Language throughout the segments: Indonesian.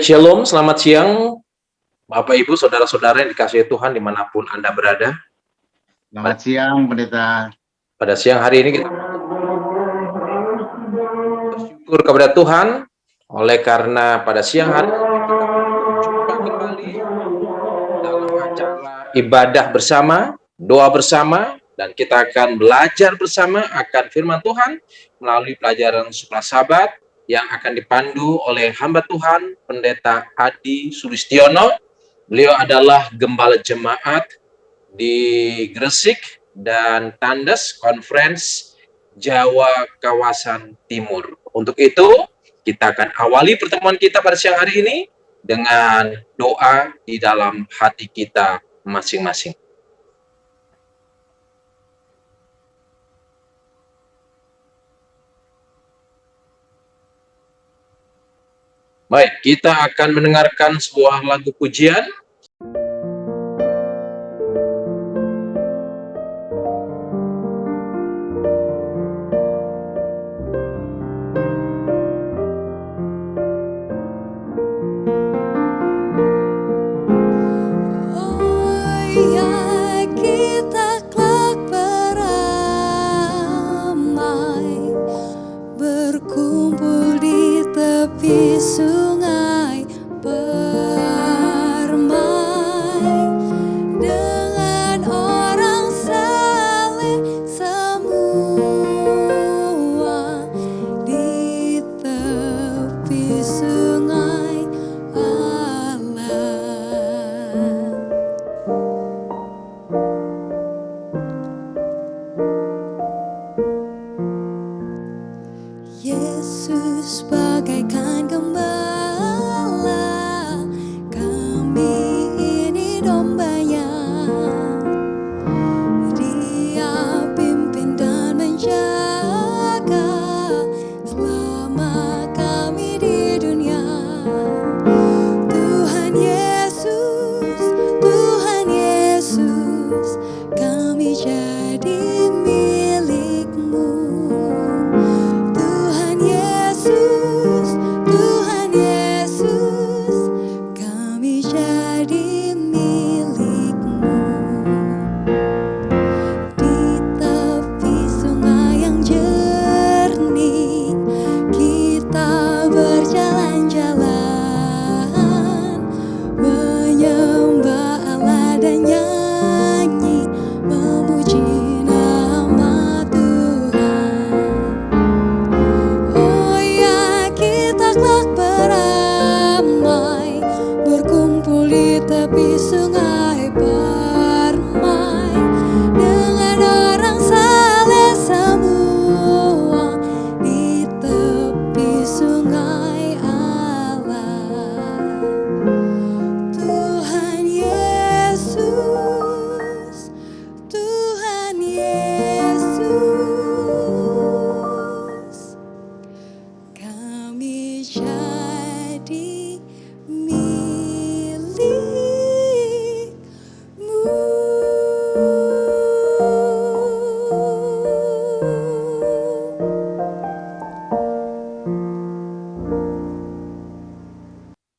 Baik, Shalom, selamat siang Bapak Ibu, Saudara-saudara yang dikasihi Tuhan dimanapun Anda berada. Selamat siang, Pendeta. Pada siang hari ini kita bersyukur kepada Tuhan, oleh karena pada siang hari ini kita berjumpa kembali dalam acara ibadah bersama, doa bersama, dan kita akan belajar bersama akan firman Tuhan melalui pelajaran Sekolah Sabat yang akan dipandu oleh hamba Tuhan, Pendeta Adi Sulistiono. Beliau adalah gembala jemaat di Gresik dan Tandes Conference Jawa Kawasan Timur. Untuk itu, kita akan awali pertemuan kita pada siang hari ini dengan doa di dalam hati kita masing-masing. Baik, kita akan mendengarkan sebuah lagu pujian.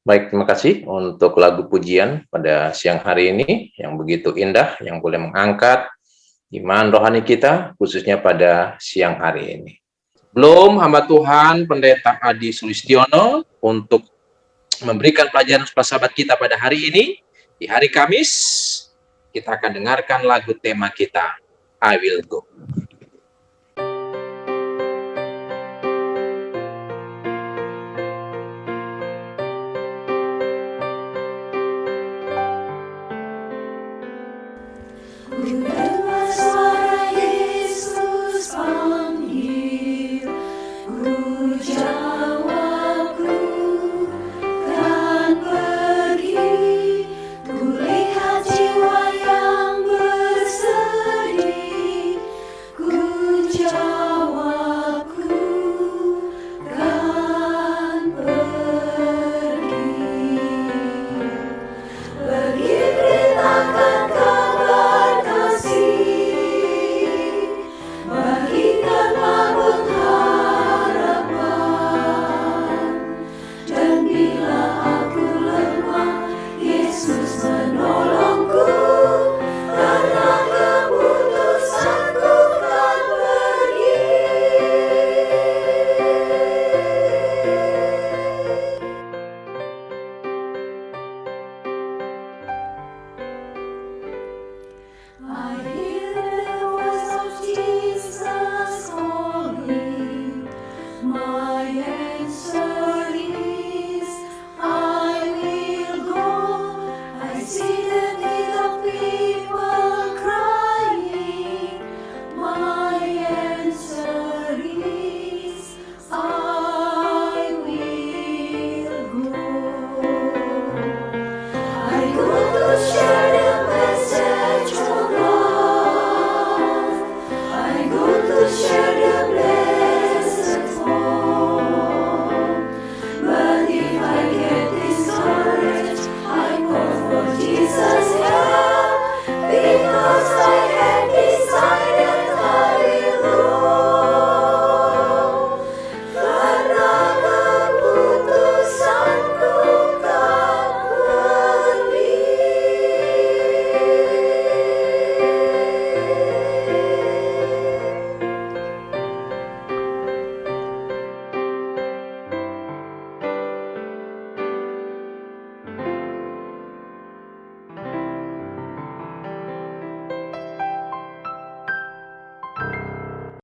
Baik, terima kasih untuk lagu pujian pada siang hari ini yang begitu indah, yang boleh mengangkat iman rohani kita, khususnya pada siang hari ini. Belum hamba Tuhan, Pendeta Adi Sulistiono, untuk memberikan pelajaran sahabat kita pada hari ini, di hari Kamis, kita akan dengarkan lagu tema kita, I Will Go. Beritakan kabar kasih. I hear the voice of Jesus calling. My answer is, I will go. I see the need of people crying. My answer is, I will go. I go to share the message of love. I go to share the blessed hope. But if I get discouraged, I call for Jesus' help, because I have decided I will go. Karena keputusanku tak pergi.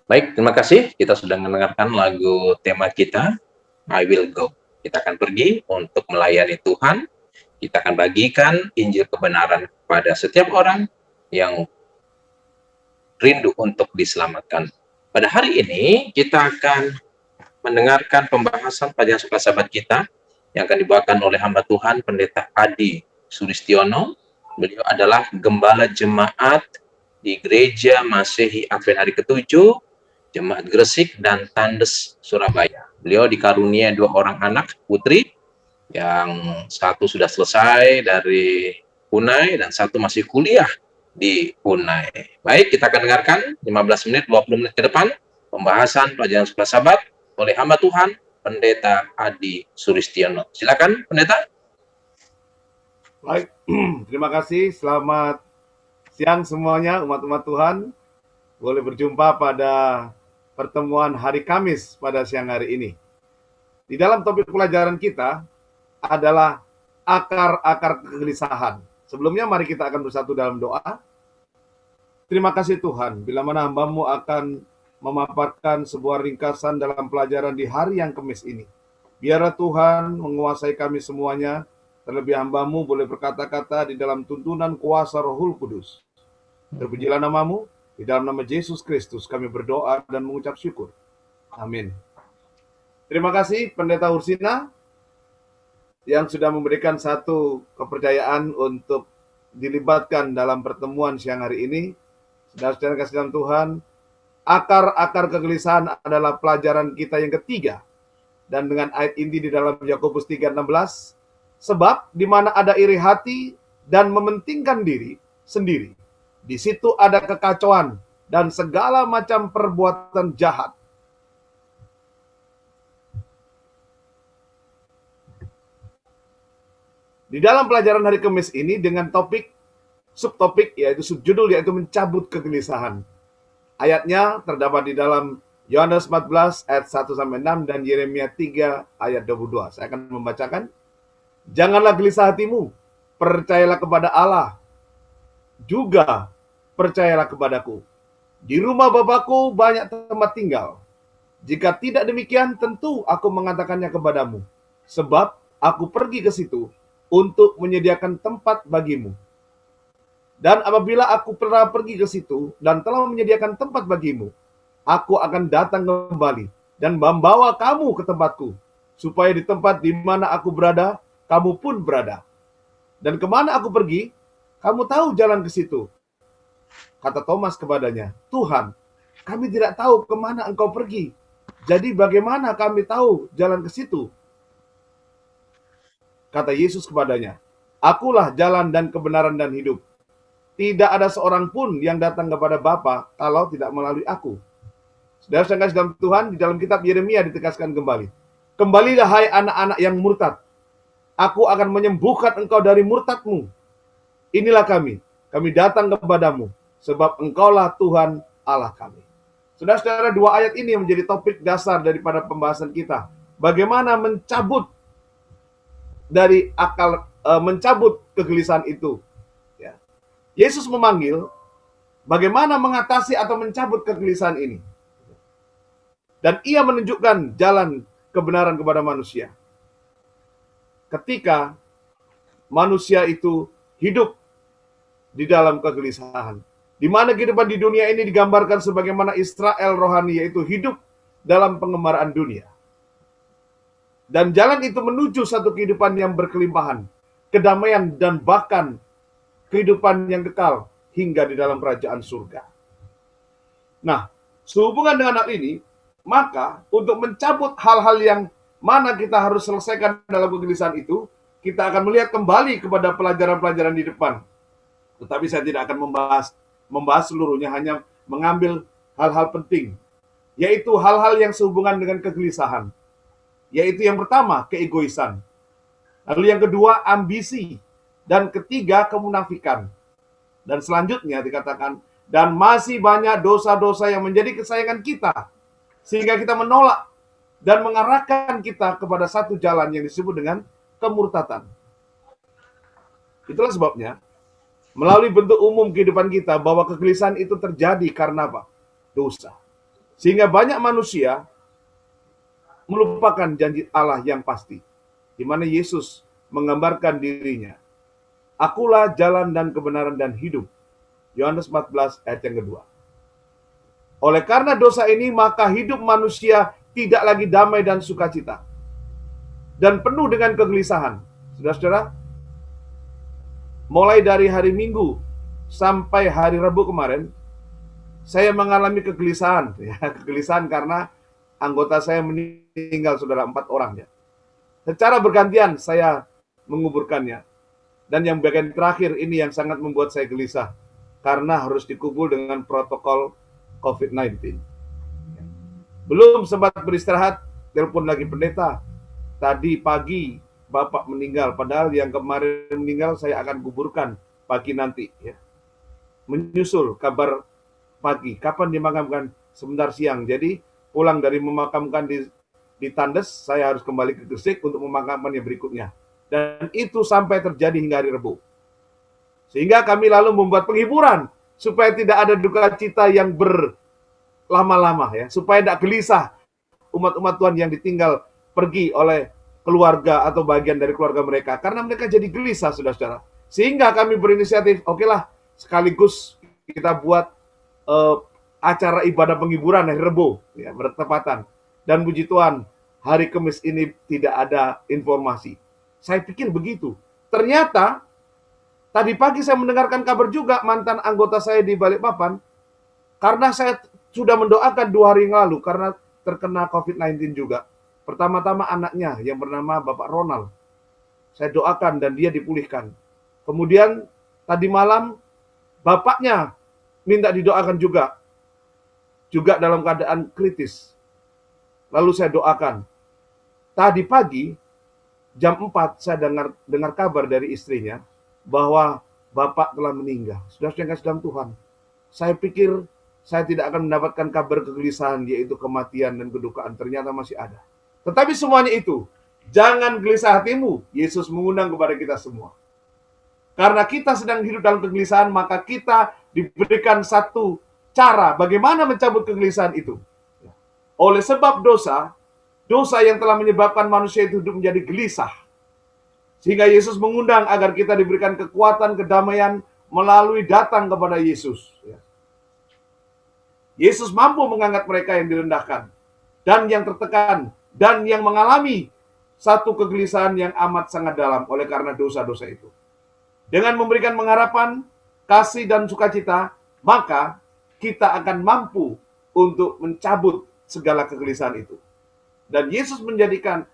Baik, terima kasih. Kita sudah mendengarkan lagu tema kita, I Will Go. Kita akan pergi untuk melayani Tuhan. Kita akan bagikan Injil kebenaran kepada setiap orang yang rindu untuk diselamatkan. Pada hari ini, kita akan mendengarkan pembahasan pelajaran suka sahabat kita yang akan dibawakan oleh hamba Tuhan, Pendeta Adi Sulistiono. Beliau adalah gembala jemaat di Gereja Masehi Advent Hari ke-7, Jemaat Gresik dan Tandes, Surabaya. Beliau dikarunia 2 orang anak putri, yang satu sudah selesai dari Unai dan satu masih kuliah di Unai. Baik, kita akan dengarkan 15 menit, 20 menit ke depan pembahasan pelajaran suka sahabat oleh hamba Tuhan, Pendeta Adi Sulistiono. Silakan, Pendeta. Baik, terima kasih. Selamat siang semuanya, umat-umat Tuhan. Boleh berjumpa pada pertemuan hari Kamis pada siang hari ini. Di dalam topik pelajaran kita adalah akar-akar kegelisahan. Sebelumnya mari kita akan bersatu dalam doa. Terima kasih Tuhan, bila mana hamba-Mu akan memaparkan sebuah ringkasan dalam pelajaran di hari yang Kamis ini. Biarlah Tuhan menguasai kami semuanya, terlebih hamba-Mu boleh berkata-kata di dalam tuntunan kuasa Rohul Kudus. Terpujilah nama-Mu, di dalam nama Yesus Kristus kami berdoa dan mengucap syukur. Amin. Terima kasih Pendeta Ursina yang sudah memberikan satu kepercayaan untuk dilibatkan dalam pertemuan siang hari ini. Saudara-saudara kasih dalam Tuhan, akar-akar kegelisahan adalah pelajaran kita yang ketiga. Dan dengan ayat inti di dalam Yakobus 3:16, sebab di mana ada iri hati dan mementingkan diri sendiri, di situ ada kekacauan dan segala macam perbuatan jahat. Di dalam pelajaran hari Kamis ini dengan subtopik yaitu subjudul yaitu mencabut kegelisahan. Ayatnya terdapat di dalam Yohanes 14 ayat 1-6 dan Yeremia 3 ayat 22. Saya akan membacakan. Janganlah gelisah hatimu, percayalah kepada Allah, juga percayalah kepadaku. Di rumah Bapakku banyak tempat tinggal. Jika tidak demikian, tentu aku mengatakannya kepadamu. Sebab aku pergi ke situ untuk menyediakan tempat bagimu. Dan apabila aku pernah pergi ke situ dan telah menyediakan tempat bagimu, aku akan datang kembali dan membawa kamu ke tempatku, supaya di tempat di mana aku berada, kamu pun berada. Dan kemana aku pergi, kamu tahu jalan ke situ. Kata Thomas kepadanya, Tuhan, kami tidak tahu kemana engkau pergi. Jadi bagaimana kami tahu jalan ke situ? Kata Yesus kepadanya, Akulah jalan dan kebenaran dan hidup. Tidak ada seorang pun yang datang kepada Bapa kalau tidak melalui aku. Saudara-saudara dalam Tuhan, di dalam kitab Yeremia ditegaskan kembali. Kembalilah hai anak-anak yang murtad. Aku akan menyembuhkan engkau dari murtadmu. Inilah kami datang kepadamu, sebab engkaulah Tuhan Allah kami. Saudara-saudara, 2 ayat ini menjadi topik dasar daripada pembahasan kita. Bagaimana mencabut mencabut kegelisahan itu. Ya. Yesus memanggil bagaimana mengatasi atau mencabut kegelisahan ini. Dan ia menunjukkan jalan kebenaran kepada manusia. Ketika manusia itu hidup di dalam kegelisahan. Di mana kehidupan di dunia ini digambarkan sebagaimana Israel rohani, yaitu hidup dalam pengembaraan dunia. Dan jalan itu menuju satu kehidupan yang berkelimpahan, kedamaian, dan bahkan kehidupan yang kekal hingga di dalam kerajaan surga. Nah, sehubungan dengan hal ini, maka untuk mencabut hal-hal yang mana kita harus selesaikan dalam kegelisahan itu, kita akan melihat kembali kepada pelajaran-pelajaran di depan. Tetapi saya tidak akan membahas seluruhnya, hanya mengambil hal-hal penting, yaitu hal-hal yang sehubungan dengan kegelisahan. Yaitu yang pertama, keegoisan. Lalu yang kedua, ambisi. Dan ketiga, kemunafikan. Dan selanjutnya dikatakan, dan masih banyak dosa-dosa yang menjadi kesayangan kita, sehingga kita menolak dan mengarahkan kita kepada satu jalan yang disebut dengan kemurtatan. Itulah sebabnya, melalui bentuk umum kehidupan kita, bahwa kegelisahan itu terjadi karena apa? Dosa. Sehingga banyak manusia melupakan janji Allah yang pasti, di mana Yesus menggambarkan dirinya. Akulah jalan dan kebenaran dan hidup. Yohanes 14 ayat yang kedua. Oleh karena dosa ini, maka hidup manusia tidak lagi damai dan sukacita, dan penuh dengan kegelisahan. Saudara-saudara, mulai dari hari Minggu sampai hari Rabu kemarin, saya mengalami kegelisahan. Kegelisahan karena anggota saya meninggal, saudara, 4 orang. Secara bergantian saya menguburkannya. Dan yang bagian terakhir ini yang sangat membuat saya gelisah, karena harus dikubur dengan protokol COVID-19. Belum sempat beristirahat, telepon lagi pendeta. Tadi pagi Bapak meninggal, padahal yang kemarin meninggal saya akan kuburkan pagi nanti. Menyusul kabar pagi, kapan dimakamkan? Sebentar siang. Jadi pulang dari memakamkan di Tandes, saya harus kembali ke Gresik untuk memakamkannya berikutnya. Dan itu sampai terjadi hingga hari Rabu. Sehingga kami lalu membuat penghiburan supaya tidak ada duka cita yang berlama-lama, supaya tidak gelisah umat-umat Tuhan yang ditinggal pergi oleh keluarga atau bagian dari keluarga mereka, karena mereka jadi gelisah, saudara-saudara. Sehingga kami berinisiatif, okelah, sekaligus kita buat acara ibadah penghiburan hari Rabu, bertepatan. Dan puji Tuhan, hari Kamis ini tidak ada informasi. Saya pikir begitu. Ternyata tadi pagi saya mendengarkan kabar juga mantan anggota saya di Balikpapan, karena saya sudah mendoakan 2 hari yang lalu karena terkena COVID-19 juga. Pertama-tama anaknya yang bernama Bapak Ronald. Saya doakan dan dia dipulihkan. Kemudian tadi malam bapaknya minta didoakan juga dalam keadaan kritis. Lalu saya doakan. Tadi pagi jam 4 saya dengar kabar dari istrinya bahwa bapak telah meninggal. Sudah kasih dalam Tuhan. Saya pikir saya tidak akan mendapatkan kabar kegelisahan, yaitu kematian dan kedukaan. Ternyata masih ada. Tetapi semuanya itu, jangan gelisah hatimu. Yesus mengundang kepada kita semua. Karena kita sedang hidup dalam kegelisahan, maka kita diberikan satu cara bagaimana mencabut kegelisahan itu. Oleh sebab dosa yang telah menyebabkan manusia itu hidup menjadi gelisah. Sehingga Yesus mengundang agar kita diberikan kekuatan, kedamaian melalui datang kepada Yesus. Yesus mampu mengangkat mereka yang direndahkan dan yang tertekan dan yang mengalami satu kegelisahan yang amat sangat dalam oleh karena dosa-dosa itu. Dengan memberikan pengharapan, kasih dan sukacita, maka kita akan mampu untuk mencabut segala kegelisahan itu. Dan Yesus menjanjikan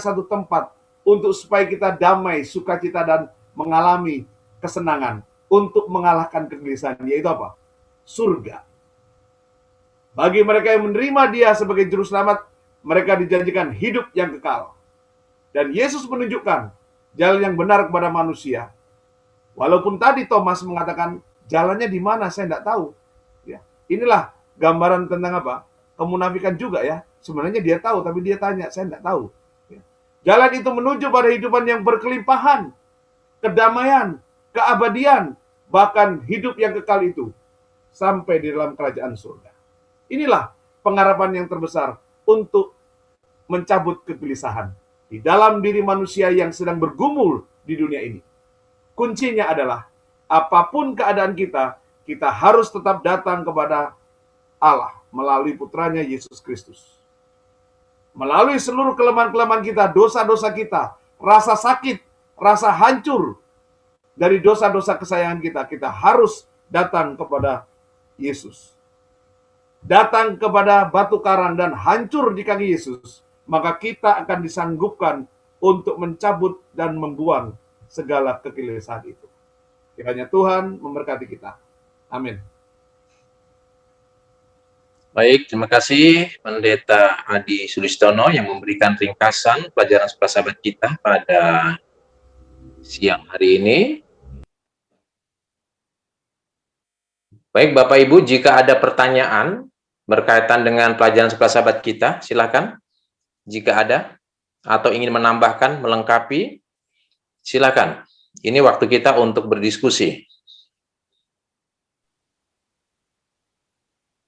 satu tempat untuk supaya kita damai, sukacita dan mengalami kesenangan untuk mengalahkan kegelisahan, yaitu apa? Surga. Bagi mereka yang menerima Dia sebagai juru selamat, mereka dijanjikan hidup yang kekal. Dan Yesus menunjukkan jalan yang benar kepada manusia. Walaupun tadi Thomas mengatakan, jalannya di mana saya tidak tahu. Inilah gambaran tentang apa? Kemunafikan juga Sebenarnya dia tahu, tapi dia tanya, saya tidak tahu. Jalan itu menuju pada kehidupan yang berkelimpahan, kedamaian, keabadian, bahkan hidup yang kekal itu sampai di dalam kerajaan surga. Inilah pengharapan yang terbesar untuk mencabut kegelisahan di dalam diri manusia yang sedang bergumul di dunia ini. Kuncinya adalah apapun keadaan kita, kita harus tetap datang kepada Allah melalui putranya Yesus Kristus. Melalui seluruh kelemahan-kelemahan kita, dosa-dosa kita, rasa sakit, rasa hancur dari dosa-dosa kesayangan kita, kita harus datang kepada Yesus. Datang kepada batu karang dan hancur di kaki Yesus, maka kita akan disanggupkan untuk mencabut dan membuang segala kegelisahan itu. Kiranya Tuhan memberkati kita. Amin. Baik, terima kasih Pendeta Adi Sulistono yang memberikan ringkasan pelajaran sekolah sahabat kita pada siang hari ini. Baik Bapak Ibu, jika ada pertanyaan berkaitan dengan pelajaran sekolah sahabat kita, silakan. Jika ada atau ingin menambahkan, melengkapi, silakan. Ini waktu kita untuk berdiskusi.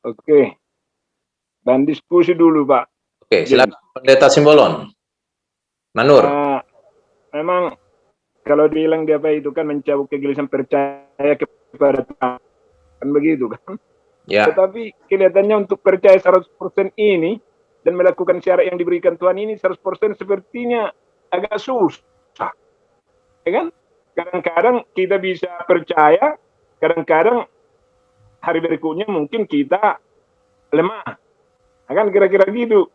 Oke. Dan diskusi dulu, Pak. Oke, silakan Pendeta Simbolon. Manur. Memang kalau dibilang dia apa itu kan mencabut kegelisahan percaya kepada Tuhan. Kan begitu kan? Ya. Tetapi kelihatannya untuk percaya 100% ini dan melakukan syarat yang diberikan Tuhan ini 100% sepertinya agak susah. Ya kan? Kadang-kadang kita bisa percaya, kadang-kadang hari berikutnya mungkin kita lemah. Kan kira-kira gitu.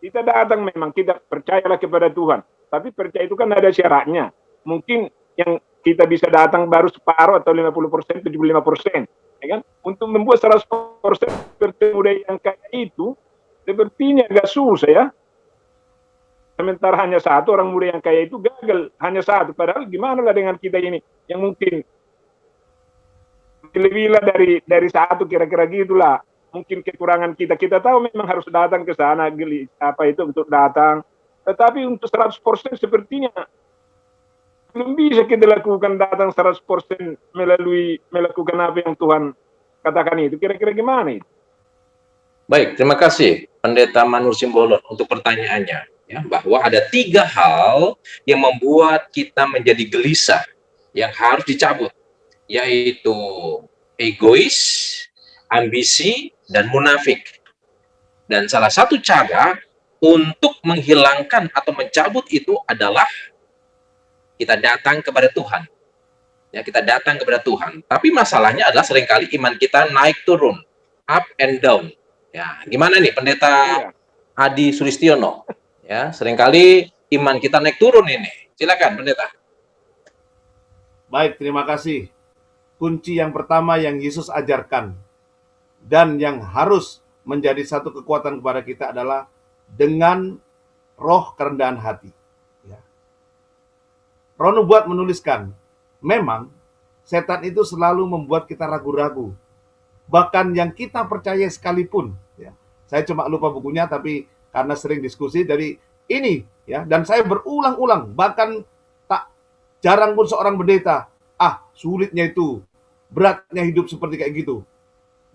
Kita datang memang, kita percayalah kepada Tuhan. Tapi percaya itu kan ada syaratnya. Mungkin yang kita bisa datang baru separuh atau 50%, 75%. Ya kan? Untuk membuat 100% seperti muda yang kaya itu, sepertinya agak susah ya. Sementara hanya satu orang muda yang kaya itu gagal. Hanya satu. Padahal gimana lah dengan kita ini yang mungkin lebih lah dari satu kira-kira gitulah. Mungkin kekurangan kita. Kita tahu memang harus datang ke sana untuk datang. Tetapi untuk 100% sepertinya belum bisa kita lakukan datang 100% melakukan apa yang Tuhan katakan itu. Kira-kira gimana itu? Baik, terima kasih Pendeta Manur Simbolon untuk pertanyaannya. Ya, bahwa ada 3 hal yang membuat kita menjadi gelisah yang harus dicabut, yaitu egois, ambisi, dan munafik. Dan salah satu cara untuk menghilangkan atau mencabut itu adalah kita datang kepada Tuhan. Ya, kita datang kepada Tuhan. Tapi masalahnya adalah seringkali iman kita naik turun, up and down. Ya, gimana nih Pendeta Adi Sulistiono? Ya, seringkali iman kita naik turun ini. Silakan Pendeta. Baik, terima kasih. Kunci yang pertama yang Yesus ajarkan dan yang harus menjadi satu kekuatan kepada kita adalah dengan roh kerendahan hati. Ya. Roh Nubuat menuliskan, memang setan itu selalu membuat kita ragu-ragu. Bahkan yang kita percaya sekalipun. Ya. Saya cuma lupa bukunya, tapi karena sering diskusi dari ini, ya, dan saya berulang-ulang, bahkan tak jarang pun seorang pendeta, sulitnya itu, beratnya hidup seperti kayak gitu.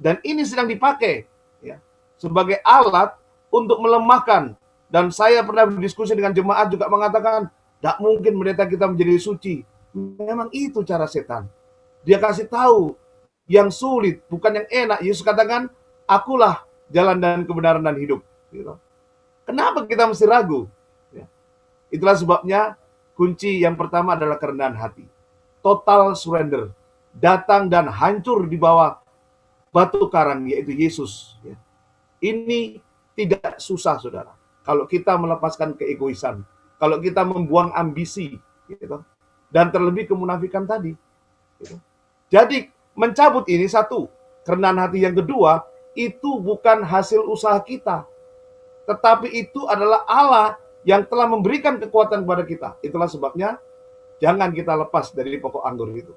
Dan ini sedang dipakai ya, sebagai alat untuk melemahkan. Dan saya pernah berdiskusi dengan jemaat juga mengatakan, tak mungkin pendeta kita menjadi suci. Memang itu cara setan. Dia kasih tahu yang sulit, bukan yang enak. Yesus katakan, akulah jalan dan kebenaran dan hidup. Gitu. Kenapa kita mesti ragu? Ya. Itulah sebabnya kunci yang pertama adalah kerendahan hati. Total surrender. Datang dan hancur di bawah batu karang, yaitu Yesus. Ya. Ini tidak susah, saudara. Kalau kita melepaskan keegoisan. Kalau kita membuang ambisi. Gitu. Dan terlebih kemunafikan tadi. Gitu. Jadi mencabut ini satu. Kerendahan hati yang kedua, itu bukan hasil usaha kita. Tetapi itu adalah Allah yang telah memberikan kekuatan kepada kita. Itulah sebabnya jangan kita lepas dari pokok anggur itu.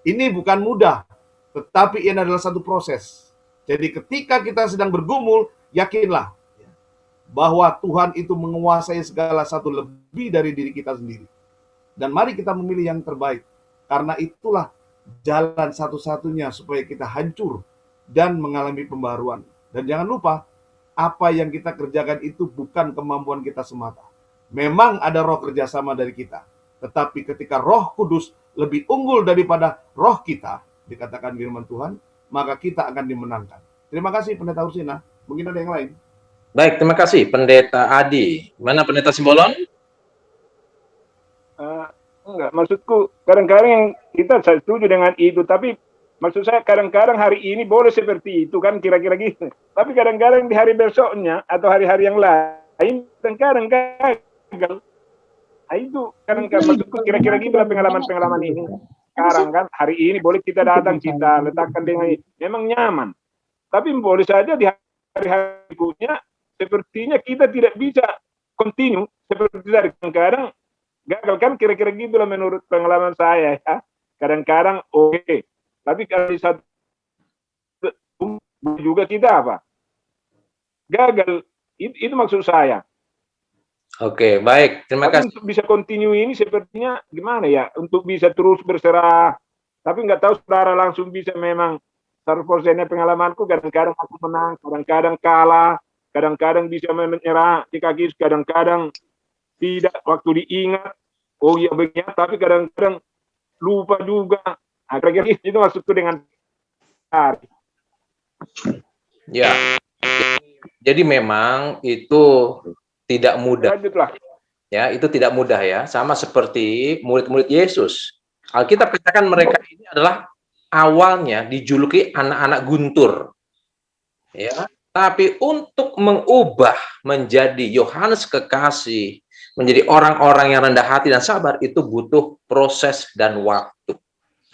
Ini bukan mudah, tetapi ini adalah satu proses. Jadi ketika kita sedang bergumul, yakinlah bahwa Tuhan itu menguasai segala satu lebih dari diri kita sendiri. Dan mari kita memilih yang terbaik. Karena itulah jalan satu-satunya supaya kita hancur dan mengalami pembaruan. Dan jangan lupa, apa yang kita kerjakan itu bukan kemampuan kita semata. Memang ada roh kerjasama dari kita. Tetapi ketika Roh Kudus lebih unggul daripada roh kita, dikatakan firman Tuhan, maka kita akan dimenangkan. Terima kasih Pendeta Ursina. Mungkin ada yang lain. Baik, terima kasih Pendeta Adi. Mana Pendeta Simbolon? Enggak, maksudku kadang-kadang yang kita saya setuju dengan itu, tapi maksud saya kadang-kadang hari ini boleh seperti itu kan kira-kira gitu. Tapi kadang-kadang di hari besoknya atau hari-hari yang lain kadang-kadang gagal. Nah, itu kadang-kadang maksudku kira-kira gitu lah pengalaman-pengalaman ini. Sekarang kan hari ini boleh kita datang, kita letakkan dengan memang nyaman. Tapi boleh saja di hari-hari berikutnya sepertinya kita tidak bisa continue seperti dari kadang-kadang gagal kan kira-kira gitulah menurut pengalaman saya ya. Kadang-kadang oke. Tapi kalau di satu juga kita apa? Gagal. Itu maksud saya. Oke, baik. Terima Tapi kasih. untuk bisa continue ini sepertinya gimana ya? Untuk bisa terus berserah. Tapi nggak tahu saudara langsung bisa memang 100% pengalamanku kadang-kadang aku menang, kadang-kadang kalah, kadang-kadang bisa menyerah di kaki, kadang-kadang tidak waktu diingat. Oh iya begini, tapi kadang-kadang lupa juga. Nah, kira-kira itu maksudku dengan hari. Ya. Jadi memang itu tidak mudah. Lanjutlah. Ya, itu tidak mudah ya. Sama seperti murid-murid Yesus. Alkitab katakan mereka ini adalah awalnya dijuluki anak-anak guntur. Ya, tapi untuk mengubah menjadi Yohanes Kekasih, menjadi orang-orang yang rendah hati dan sabar itu butuh proses dan waktu.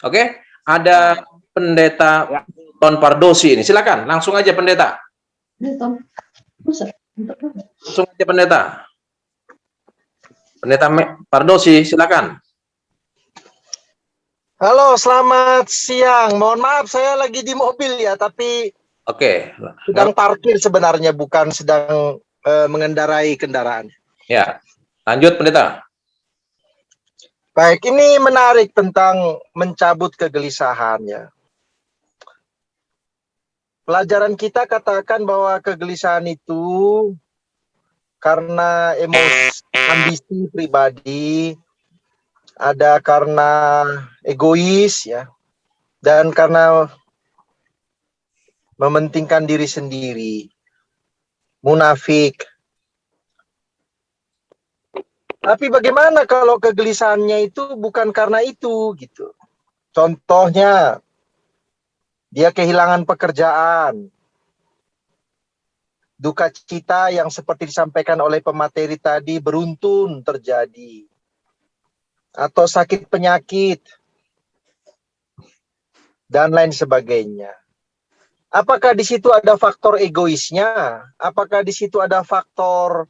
Oke, ada Pendeta Ton Pardosi ini. Silakan, langsung aja Pendeta. Langsung aja Pendeta. Pendeta Pardosi, silakan. Halo, selamat siang. Mohon maaf, saya lagi di mobil ya, tapi Oke. sedang parkir sebenarnya, bukan sedang mengendarai kendaraan. Ya, lanjut Pendeta. Baik, ini menarik tentang mencabut kegelisahan ya. Pelajaran kita katakan bahwa kegelisahan itu karena emosi, ambisi pribadi, ada karena egois ya, dan karena mementingkan diri sendiri, munafik. Tapi bagaimana kalau kegelisahannya itu bukan karena itu gitu. Contohnya dia kehilangan pekerjaan, duka cita yang seperti disampaikan oleh pemateri tadi beruntun terjadi, atau sakit penyakit, dan lain sebagainya. Apakah di situ ada faktor egoisnya? Apakah di situ ada faktor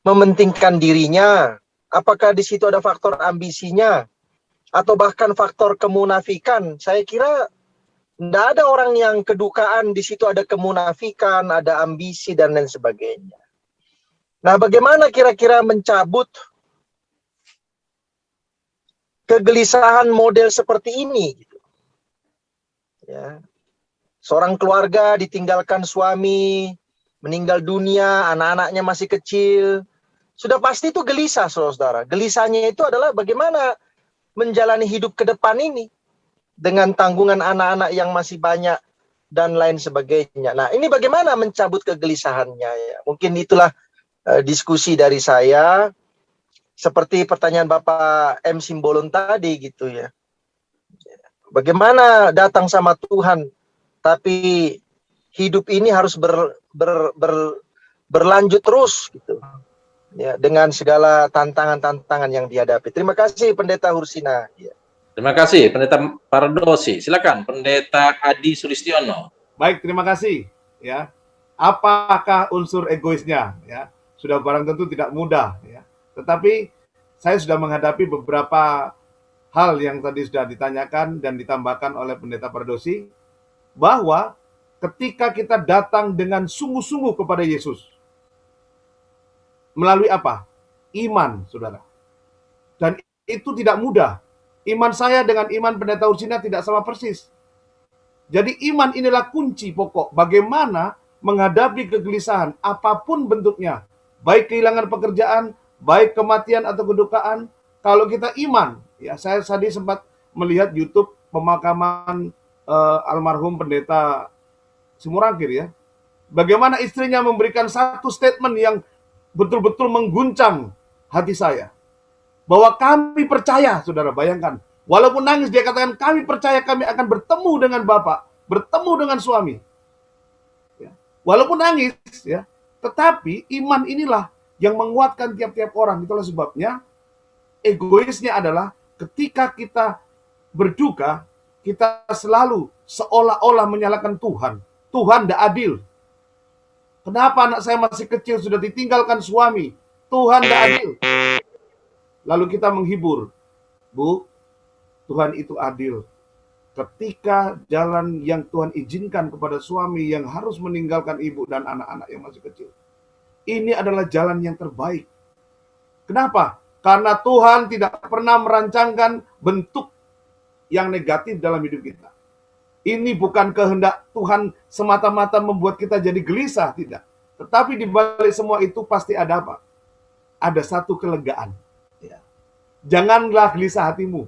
mementingkan dirinya? Apakah di situ ada faktor ambisinya? Atau bahkan faktor kemunafikan? Saya kira tidak ada orang yang kedukaan, di situ ada kemunafikan, ada ambisi, dan lain sebagainya. Nah, bagaimana kira-kira mencabut kegelisahan model seperti ini? Gitu. Ya. Seorang keluarga ditinggalkan suami, meninggal dunia, anak-anaknya masih kecil. Sudah pasti itu gelisah, saudara. Gelisahnya itu adalah bagaimana menjalani hidup ke depan ini dengan tanggungan anak-anak yang masih banyak dan lain sebagainya. Nah, ini bagaimana mencabut kegelisahannya ya. Mungkin itulah diskusi dari saya, seperti pertanyaan Bapak M. Simbolon tadi gitu ya. Bagaimana datang sama Tuhan, tapi hidup ini harus berlanjut terus gitu. Ya, dengan segala tantangan-tantangan yang dihadapi. Terima kasih Pendeta Hursina. Ya. Terima kasih Pendeta Pardosi. Silakan Pendeta Adi Sulistiono. Baik, terima kasih. Ya, apakah unsur egoisnya? Ya, sudah barang tentu tidak mudah. Ya, tetapi saya sudah menghadapi beberapa hal yang tadi sudah ditanyakan dan ditambahkan oleh Pendeta Pardosi, bahwa ketika kita datang dengan sungguh-sungguh kepada Yesus, melalui apa? Iman, saudara. Dan itu tidak mudah. Iman saya dengan iman pendeta Ursina tidak sama persis. Jadi iman inilah kunci pokok bagaimana menghadapi kegelisahan apapun bentuknya. Baik kehilangan pekerjaan, baik kematian atau kedukaan. Kalau kita iman, ya saya tadi sempat melihat YouTube pemakaman almarhum pendeta Simorangkir ya. Bagaimana istrinya memberikan satu statement yang betul-betul mengguncang hati saya. Bahwa kami percaya, saudara bayangkan. Walaupun nangis dia katakan kami percaya kami akan bertemu dengan Bapak, bertemu dengan suami. Ya. Walaupun nangis ya, tetapi iman inilah yang menguatkan tiap-tiap orang. Itulah sebabnya egoisnya adalah ketika kita berduka, kita selalu seolah-olah menyalahkan Tuhan. Tuhan tidak adil. Kenapa anak saya masih kecil sudah ditinggalkan suami? Tuhan tidak adil. Lalu kita menghibur, Bu, Tuhan itu adil. Ketika jalan yang Tuhan izinkan kepada suami yang harus meninggalkan ibu dan anak-anak yang masih kecil. Ini adalah jalan yang terbaik. Kenapa? Karena Tuhan tidak pernah merancangkan bentuk yang negatif dalam hidup kita. Ini bukan kehendak Tuhan semata-mata membuat kita jadi gelisah, tidak. Tetapi di balik semua itu pasti ada apa? Ada satu kelegaan. Janganlah gelisah hatimu.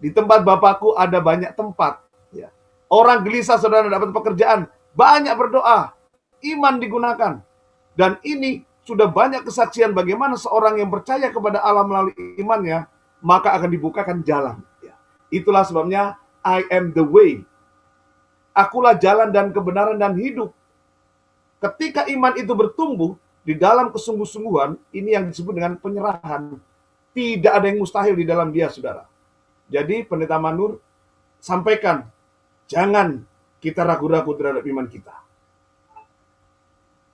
Di tempat Bapakku ada banyak tempat. Ya. Orang gelisah saudara dapat pekerjaan. Banyak berdoa. Iman digunakan. Dan ini sudah banyak kesaksian bagaimana seorang yang percaya kepada Allah melalui imannya, maka akan dibukakan jalan. Ya. Itulah sebabnya I am the way. Akulah jalan dan kebenaran dan hidup. Ketika iman itu bertumbuh di dalam kesungguh-sungguhan, ini yang disebut dengan penyerahan. Tidak ada yang mustahil di dalam dia, saudara. Jadi, Pendeta Manur sampaikan, jangan kita ragu-ragu terhadap iman kita.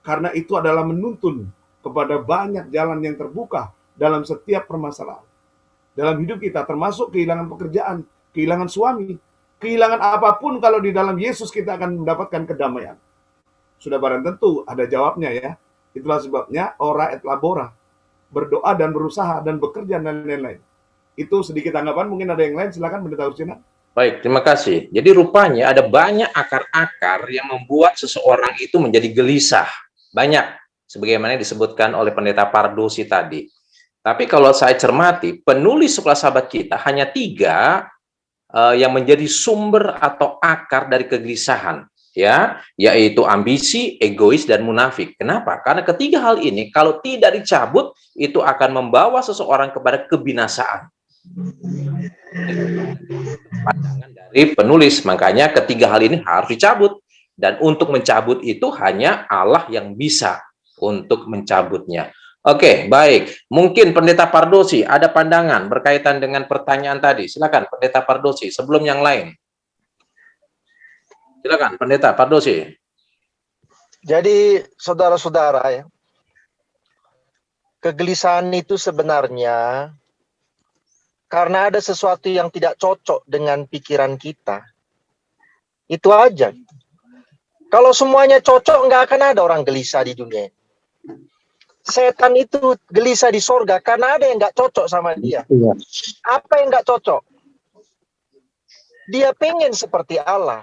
Karena itu adalah menuntun kepada banyak jalan yang terbuka dalam setiap permasalahan. Dalam hidup kita, termasuk kehilangan pekerjaan, kehilangan suami, kehilangan apapun, kalau di dalam Yesus kita akan mendapatkan kedamaian. Sudah barang tentu ada jawabnya ya. Itulah sebabnya ora et labora. Berdoa dan berusaha dan bekerja dan lain-lain. Itu sedikit tanggapan, mungkin ada yang lain, silakan Pendeta Ursina. Baik, terima kasih. Jadi rupanya ada banyak akar-akar yang membuat seseorang itu menjadi gelisah. Banyak, sebagaimana disebutkan oleh Pendeta Pardosi tadi. Tapi kalau saya cermati, penulis sekolah sahabat kita hanya 3 yang menjadi sumber atau akar dari kegelisahan. Ya, yaitu ambisi, egois, dan munafik. Kenapa? Karena ketiga hal ini kalau tidak dicabut, itu akan membawa seseorang kepada kebinasaan. Pandangan dari penulis, makanya ketiga hal ini harus dicabut. Dan untuk mencabut itu hanya Allah yang bisa untuk mencabutnya. Oke, baik. Mungkin Pendeta Pardosi ada pandangan berkaitan dengan pertanyaan tadi. Silakan Pendeta Pardosi sebelum yang lain. Silakan, Pendeta Pardosi. Jadi, saudara-saudara ya, kegelisahan itu sebenarnya karena ada sesuatu yang tidak cocok dengan pikiran kita. Itu aja. Kalau semuanya cocok, nggak akan ada orang gelisah di dunia. Setan itu gelisah di sorga karena ada yang nggak cocok sama dia. Apa yang nggak cocok? Dia pengen seperti Allah.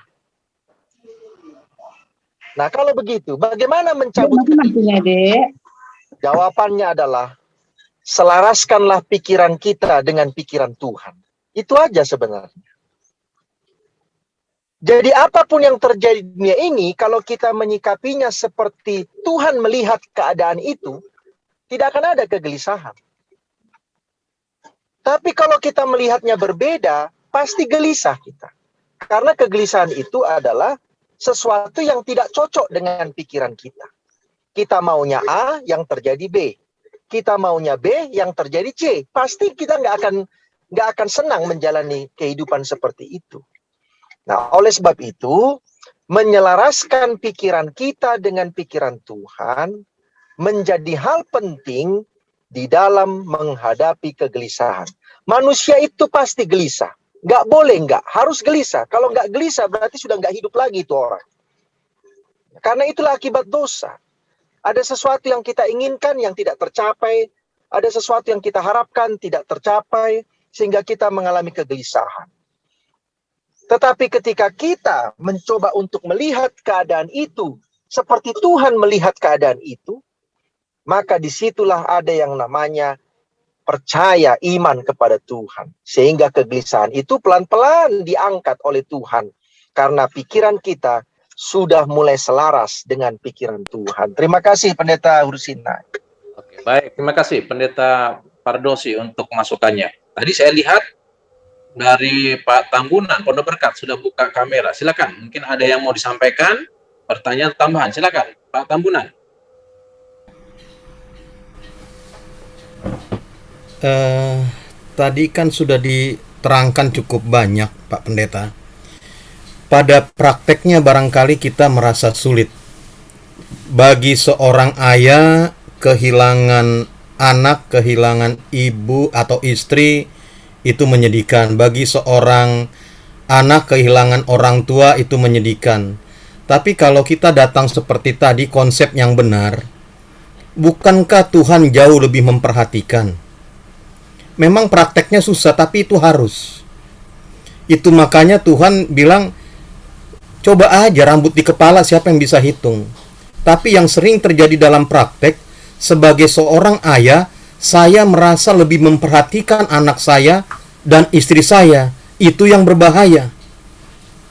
Nah, kalau begitu, bagaimana mencabut kegelisahan? Jawabannya adalah, selaraskanlah pikiran kita dengan pikiran Tuhan. Itu aja sebenarnya. Jadi apapun yang terjadi di dunia ini, kalau kita menyikapinya seperti Tuhan melihat keadaan itu, tidak akan ada kegelisahan. Tapi kalau kita melihatnya berbeda, pasti gelisah kita. Karena kegelisahan itu adalah sesuatu yang tidak cocok dengan pikiran kita. Kita maunya A, yang terjadi B. Kita maunya B, yang terjadi C. Pasti kita nggak akan senang menjalani kehidupan seperti itu. Nah, oleh sebab itu, menyelaraskan pikiran kita dengan pikiran Tuhan menjadi hal penting di dalam menghadapi kegelisahan. Manusia itu pasti gelisah. Nggak boleh nggak, harus gelisah. Kalau nggak gelisah berarti sudah nggak hidup lagi itu orang. Karena itulah akibat dosa. Ada sesuatu yang kita inginkan yang tidak tercapai. Ada sesuatu yang kita harapkan tidak tercapai. sehingga kita mengalami kegelisahan. Tetapi ketika kita mencoba untuk melihat keadaan itu seperti Tuhan melihat keadaan itu, maka disitulah ada yang namanya percaya, iman kepada Tuhan. Sehingga kegelisahan itu pelan-pelan diangkat oleh Tuhan. Karena pikiran kita sudah mulai selaras dengan pikiran Tuhan. Terima kasih Pendeta Hursina. Oke, baik. Terima kasih Pendeta Pardosi untuk masukannya. Tadi saya lihat dari Pak Tambunan, Pondok Berkat sudah buka kamera. Silakan. Mungkin ada yang mau disampaikan, pertanyaan tambahan. Silakan, Pak Tambunan. Tadi kan sudah diterangkan cukup banyak, Pak Pendeta. Pada prakteknya barangkali kita merasa sulit. Bagi seorang ayah, kehilangan anak, kehilangan ibu atau istri, itu menyedihkan. Bagi seorang anak, kehilangan orang tua, itu menyedihkan. Tapi kalau kita datang seperti tadi, konsep yang benar, bukankah Tuhan jauh lebih memperhatikan? Memang prakteknya susah, tapi itu harus. Itu makanya Tuhan bilang, coba aja rambut di kepala siapa yang bisa hitung. Tapi yang sering terjadi dalam praktek, sebagai seorang ayah, saya merasa lebih memperhatikan anak saya dan istri saya. Itu yang berbahaya.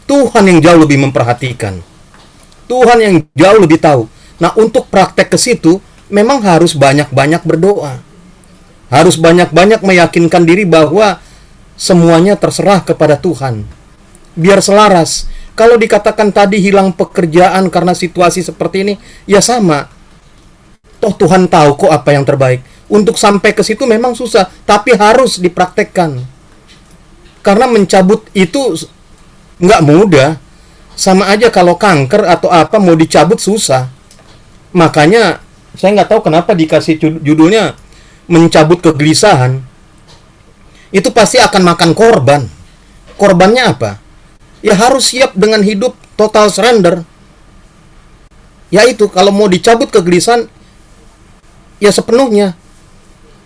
Tuhan yang jauh lebih memperhatikan. Tuhan yang jauh lebih tahu. Nah, untuk praktek ke situ, memang harus banyak-banyak berdoa. Harus banyak-banyak meyakinkan diri bahwa semuanya terserah kepada Tuhan. Biar selaras. Kalau dikatakan tadi hilang pekerjaan karena situasi seperti ini, ya sama. Toh Tuhan tahu kok apa yang terbaik. Untuk sampai ke situ memang susah, tapi harus dipraktekkan. Karena mencabut itu nggak mudah. Sama aja kalau kanker atau apa mau dicabut susah. Makanya saya nggak tahu kenapa dikasih judulnya mencabut kegelisahan. Itu pasti akan makan korban. Korbannya apa? Ya harus siap dengan hidup total surrender. Yaitu kalau mau dicabut kegelisahan, ya sepenuhnya.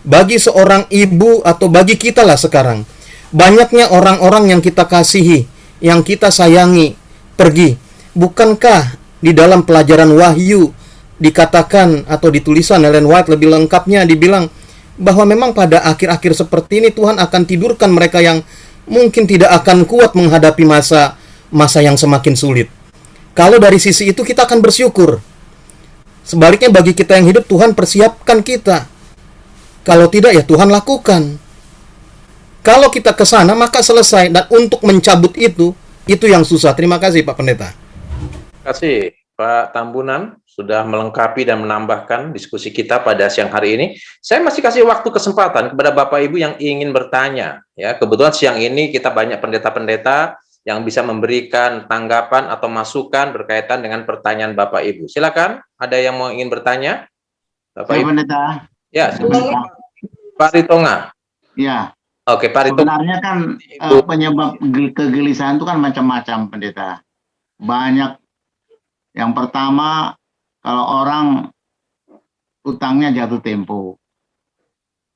Bagi seorang ibu atau bagi kita lah sekarang, banyaknya orang-orang yang kita kasihi, yang kita sayangi, pergi. Bukankah di dalam pelajaran Wahyu dikatakan atau ditulisan Ellen White lebih lengkapnya dibilang bahwa memang pada akhir-akhir seperti ini Tuhan akan tidurkan mereka yang mungkin tidak akan kuat menghadapi masa yang semakin sulit. Kalau dari sisi itu kita akan bersyukur. Sebaliknya bagi kita yang hidup, Tuhan persiapkan kita. Kalau tidak ya Tuhan lakukan. Kalau kita ke sana maka selesai. Dan untuk mencabut itu yang susah. Terima kasih Pak Pendeta. Terima kasih Pak Tambunan sudah melengkapi dan menambahkan diskusi kita pada siang hari ini. Saya masih kasih waktu kesempatan kepada Bapak Ibu yang ingin bertanya. Ya, kebetulan siang ini kita banyak pendeta-pendeta yang bisa memberikan tanggapan atau masukan berkaitan dengan pertanyaan Bapak Ibu. Silakan, ada yang mau ingin bertanya? Bapak Ibu. Pendeta. Ya, silakan. Pak Ritonga. Ya. Oke, Pak Ritonga. Sebenarnya kan penyebab kegelisahan itu kan macam-macam, Pendeta. Banyak. Yang pertama, kalau orang utangnya jatuh tempo.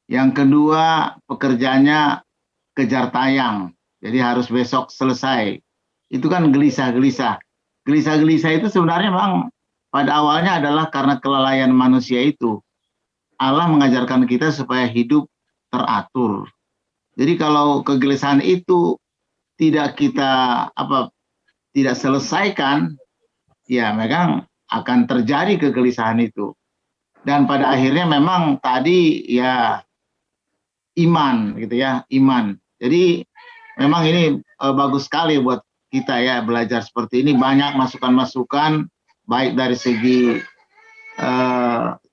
Yang kedua, pekerjaannya kejar tayang. Jadi harus besok selesai. Itu kan gelisah-gelisah. Gelisah-gelisah itu sebenarnya memang pada awalnya adalah karena kelalaian manusia itu. Allah mengajarkan kita supaya hidup teratur. Jadi kalau kegelisahan itu tidak kita tidak selesaikan, ya memang akan terjadi kegelisahan itu. Dan pada akhirnya memang tadi ya iman gitu ya, iman. Jadi memang ini bagus sekali buat kita ya belajar seperti ini. Banyak masukan-masukan baik dari segi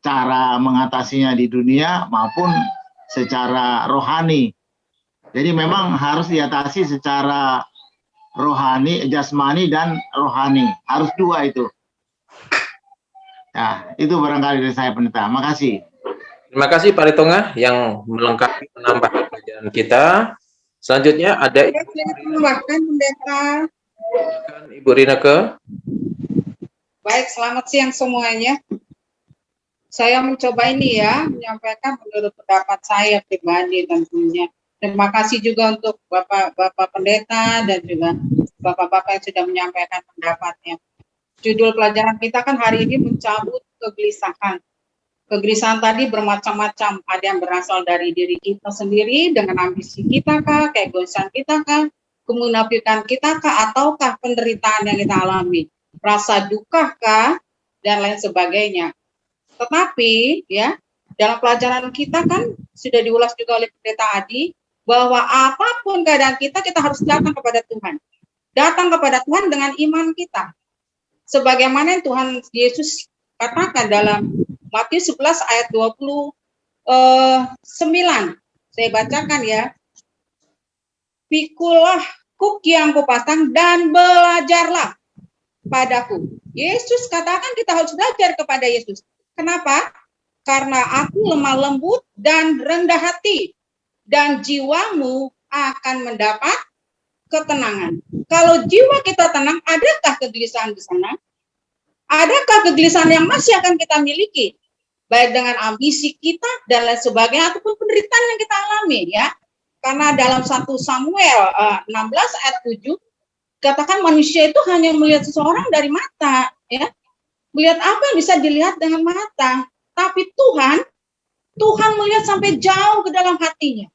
cara mengatasinya di dunia maupun secara rohani. Jadi memang harus diatasi secara rohani, jasmani dan rohani. Harus dua itu. Ya, itu barangkali dari saya Pendeta. Makasih. Terima kasih Pak Ritonga yang melengkapi menambah pelajaran kita. Selanjutnya ada Tambahkan Pendeta. Ibu Rineke. Baik, selamat siang semuanya. Saya mencoba ini ya, menyampaikan menurut pendapat saya pribadi tentunya. Terima kasih juga untuk Bapak Pendeta dan juga Bapak-Bapak yang sudah menyampaikan pendapatnya. Judul pelajaran kita kan hari ini mencabut kegelisahan. Kegelisahan tadi bermacam-macam. Ada yang berasal dari diri kita sendiri dengan ambisi kita kah, keegoisan kita kah, kemunafikan kita kah, ataukah penderitaan yang kita alami, rasa duka kah, dan lain sebagainya. Tetapi ya, dalam pelajaran kita kan sudah diulas juga oleh Pendeta Adi bahwa apapun keadaan kita harus datang kepada Tuhan. Datang kepada Tuhan dengan iman kita. Sebagaimana yang Tuhan Yesus katakan dalam Matius 11 ayat 29. Saya bacakan ya. Pikulah kuk yang kupasang dan belajarlah padaku. Yesus katakan kita harus belajar kepada Yesus. Kenapa? Karena aku lemah lembut dan rendah hati, dan jiwamu akan mendapat ketenangan. Kalau jiwa kita tenang, adakah kegelisahan di sana? Adakah kegelisahan yang masih akan kita miliki? Baik dengan ambisi kita dan lain sebagainya, ataupun penderitaan yang kita alami ya. Karena dalam 1 Samuel 16 ayat 7, katakan manusia itu hanya melihat seseorang dari mata. Ya. Melihat apa yang bisa dilihat dengan mata. Tapi Tuhan melihat sampai jauh ke dalam hatinya.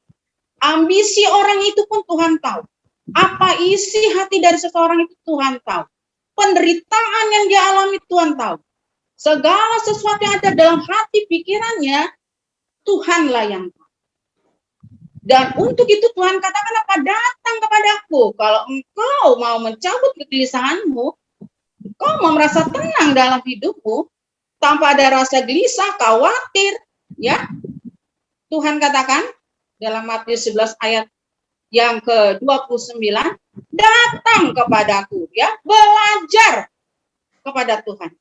Ambisi orang itu pun Tuhan tahu. Apa isi hati dari seseorang itu Tuhan tahu. Penderitaan yang dia alami Tuhan tahu. Segala sesuatu yang ada dalam hati pikirannya, Tuhanlah yang tahu. Dan untuk itu Tuhan katakan apa? Datang kepadaku. Kalau engkau mau mencabut kegelisahanmu, engkau mau merasa tenang dalam hidupmu, tanpa ada rasa gelisah, khawatir, ya. Tuhan katakan dalam Matius 11 ayat yang ke-29, datang kepadaku, ya, belajar kepada Tuhan.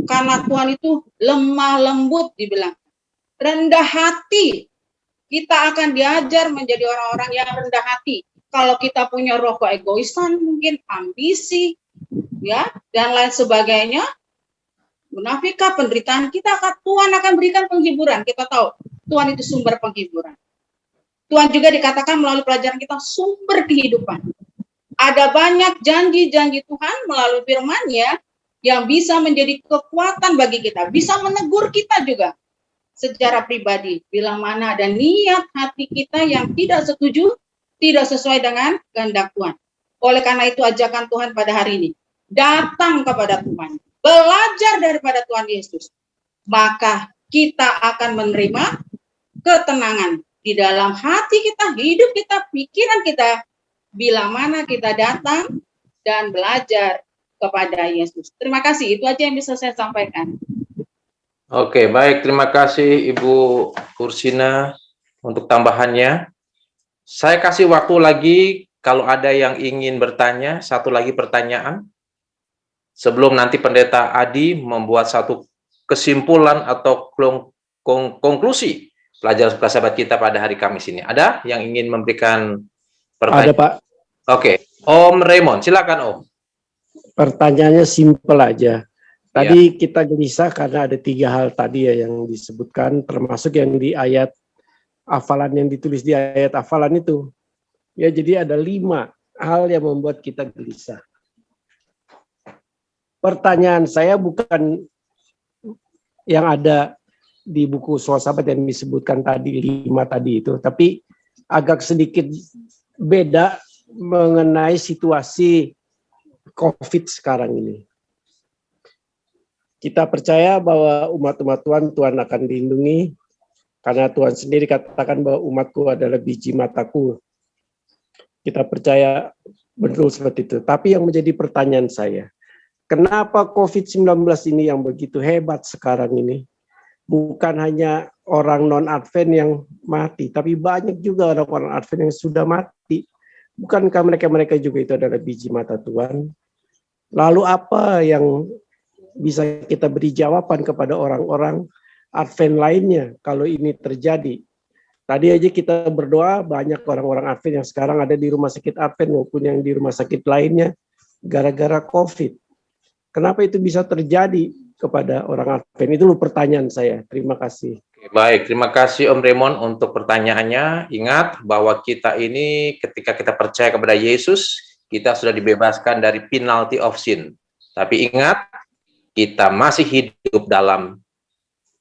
Karena Tuhan itu lemah lembut dibilang, rendah hati. Kita akan diajar menjadi orang-orang yang rendah hati. Kalau kita punya roh keegoisan, mungkin ambisi, ya, dan lain sebagainya, munafika, penderitaan kita, Tuhan akan berikan penghiburan. Kita tahu Tuhan itu sumber penghiburan. Tuhan juga dikatakan melalui pelajaran kita sumber kehidupan. Ada banyak janji-janji Tuhan melalui firman-Nya yang bisa menjadi kekuatan bagi kita, bisa menegur kita juga secara pribadi bila mana ada niat hati kita yang tidak setuju, tidak sesuai dengan kehendak Tuhan. Oleh karena itu ajakan Tuhan pada hari ini, datang kepada Tuhan, belajar daripada Tuhan Yesus, maka kita akan menerima ketenangan di dalam hati kita, hidup kita, pikiran kita, bila mana kita datang dan belajar kepada Yesus. Terima kasih, itu aja yang bisa saya sampaikan. Oke, baik. Terima kasih Ibu Ursina untuk tambahannya. Saya kasih waktu lagi kalau ada yang ingin bertanya, satu lagi pertanyaan. Sebelum nanti Pendeta Adi membuat satu kesimpulan atau konklusi pelajaran suka sahabat kita pada hari Kamis ini. Ada yang ingin memberikan pertanyaan? Ada, Pak. Oke, Om Raymond, silakan Om. Pertanyaannya simpel aja. Tadi kita gelisah karena ada 3 hal tadi ya yang disebutkan, termasuk yang di ayat hafalan yang ditulis di ayat hafalan itu. Ya, jadi ada 5 hal yang membuat kita gelisah. Pertanyaan saya bukan yang ada di buku Soal Sahabat yang disebutkan tadi 5 tadi itu, tapi agak sedikit beda mengenai situasi COVID sekarang ini. Kita percaya bahwa umat-umat Tuhan akan dilindungi, karena Tuhan sendiri katakan bahwa umatku adalah biji mataku. Kita percaya betul seperti itu. Tapi yang menjadi pertanyaan saya, kenapa COVID-19 ini yang begitu hebat sekarang ini? Bukan hanya orang non-Advent yang mati, tapi banyak juga orang-orang Advent yang sudah mati. Bukankah mereka juga itu adalah biji mata Tuhan? Lalu apa yang bisa kita beri jawaban kepada orang-orang Advent lainnya kalau ini terjadi? Tadi aja kita berdoa, banyak orang-orang Advent yang sekarang ada di rumah sakit Advent maupun yang di rumah sakit lainnya gara-gara COVID. Kenapa itu bisa terjadi kepada orang Advent? Itu pertanyaan saya. Terima kasih. Baik, terima kasih Om Raymond untuk pertanyaannya. Ingat bahwa kita ini ketika kita percaya kepada Yesus, kita sudah dibebaskan dari penalty of sin. Tapi ingat, kita masih hidup dalam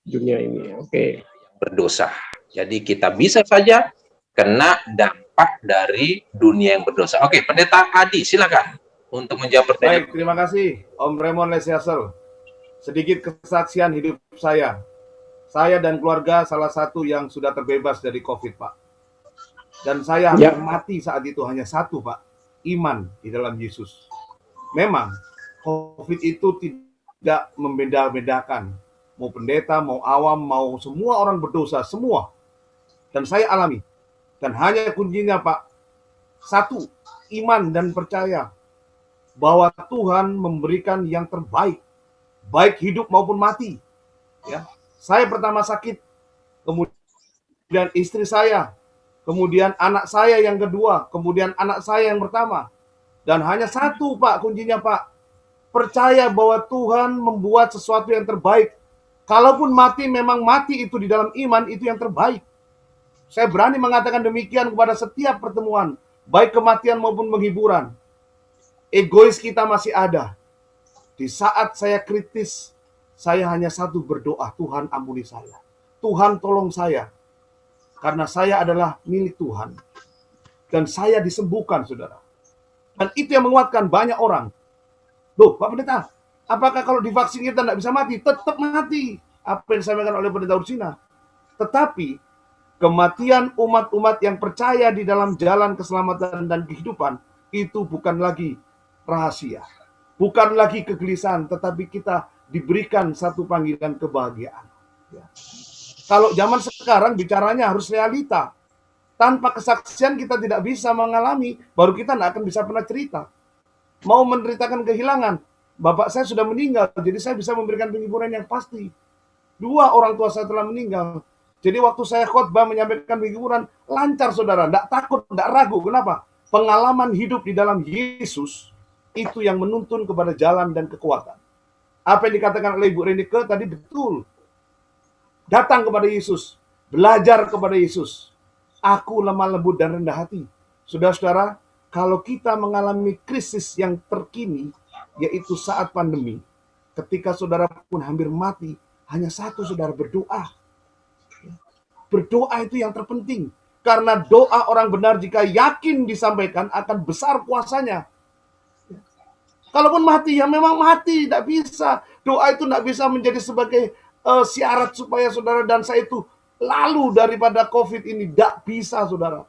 Dunia ini. Oke. berdosa. Jadi kita bisa saja kena dampak dari dunia yang berdosa. Oke, Pendeta Adi, silakan untuk menjawab pertanyaan. Baik, terima kasih Om Raymond Lesiasel. Sedikit kesaksian hidup saya. Saya dan keluarga salah satu yang sudah terbebas dari COVID, Pak. Dan saya hampir mati saat itu hanya satu, Pak. Iman di dalam Yesus. Memang COVID itu tidak membeda-bedakan. Mau pendeta, mau awam, mau semua orang berdosa, semua. Dan saya alami. Dan hanya kuncinya, Pak, satu, iman dan percaya bahwa Tuhan memberikan yang terbaik, baik hidup maupun mati. Ya, saya pertama sakit, kemudian istri saya, kemudian anak saya yang kedua, kemudian anak saya yang pertama. Dan hanya satu, Pak, kuncinya, Pak, percaya bahwa Tuhan membuat sesuatu yang terbaik. Kalaupun mati, memang mati itu di dalam iman, itu yang terbaik. Saya berani mengatakan demikian kepada setiap pertemuan, baik kematian maupun penghiburan. Egois kita masih ada. Di saat saya kritis, saya hanya satu berdoa, Tuhan ampuni saya. Tuhan tolong saya. Karena saya adalah milik Tuhan. Dan saya disembuhkan, saudara. Dan itu yang menguatkan banyak orang. Loh, Pak Pendeta, apakah kalau divaksin kita tidak bisa mati? Tetap mati. Apa yang disampaikan oleh Pendeta Ursina. Tetapi, kematian umat-umat yang percaya di dalam jalan keselamatan dan kehidupan, itu bukan lagi rahasia. Bukan lagi kegelisahan, tetapi kita diberikan satu panggilan kebahagiaan. Ya. Kalau zaman sekarang bicaranya harus realita. Tanpa kesaksian kita tidak bisa mengalami, baru kita tidak akan bisa pernah cerita. Mau menceritakan kehilangan, bapak saya sudah meninggal, jadi saya bisa memberikan penghiburan yang pasti. 2 orang tua saya telah meninggal. Jadi waktu saya khotbah menyampaikan penghiburan, lancar saudara, tidak takut, tidak ragu. Kenapa? Pengalaman hidup di dalam Yesus, itu yang menuntun kepada jalan dan kekuatan. Apa yang dikatakan oleh Ibu Renike tadi betul. Datang kepada Yesus, belajar kepada Yesus. Aku lemah lembut dan rendah hati. Saudara-saudara, kalau kita mengalami krisis yang terkini, yaitu saat pandemi, ketika saudara pun hampir mati, hanya satu saudara berdoa. Berdoa itu yang terpenting. Karena doa orang benar jika yakin disampaikan akan besar kuasanya. Kalaupun mati, ya memang mati, tidak bisa. Doa itu tidak bisa menjadi sebagai syarat supaya saudara dan saya itu lalu daripada COVID ini. Tidak bisa, saudara.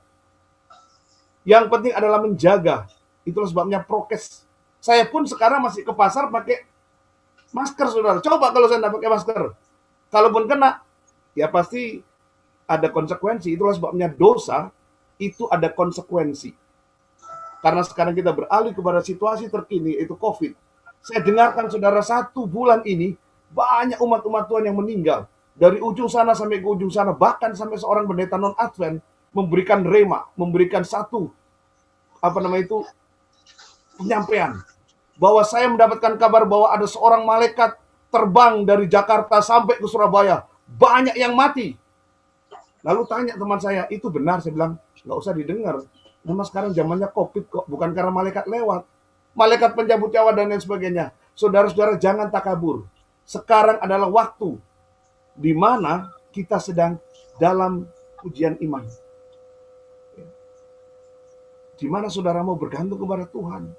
Yang penting adalah menjaga. Itulah sebabnya prokes. Saya pun sekarang masih ke pasar pakai masker, saudara. Coba kalau saya tidak pakai masker. Kalaupun kena, ya pasti ada konsekuensi. Itulah sebabnya dosa itu ada konsekuensi. Karena sekarang kita beralih kepada situasi terkini, yaitu COVID. Saya dengarkan saudara 1 bulan ini, banyak umat-umat Tuhan yang meninggal. Dari ujung sana sampai ke ujung sana, bahkan sampai seorang pendeta non-Advent memberikan rema, memberikan satu, penyampaian. Bahwa saya mendapatkan kabar bahwa ada seorang malaikat terbang dari Jakarta sampai ke Surabaya. Banyak yang mati. Lalu tanya teman saya, itu benar? Saya bilang, nggak usah didengar. Memang sekarang zamannya COVID kok, bukan karena malaikat lewat. Malaikat pencabut nyawa dan lain sebagainya. Saudara-saudara, jangan takabur. Sekarang adalah waktu di mana kita sedang dalam ujian iman. Di mana saudara mau bergantung kepada Tuhan.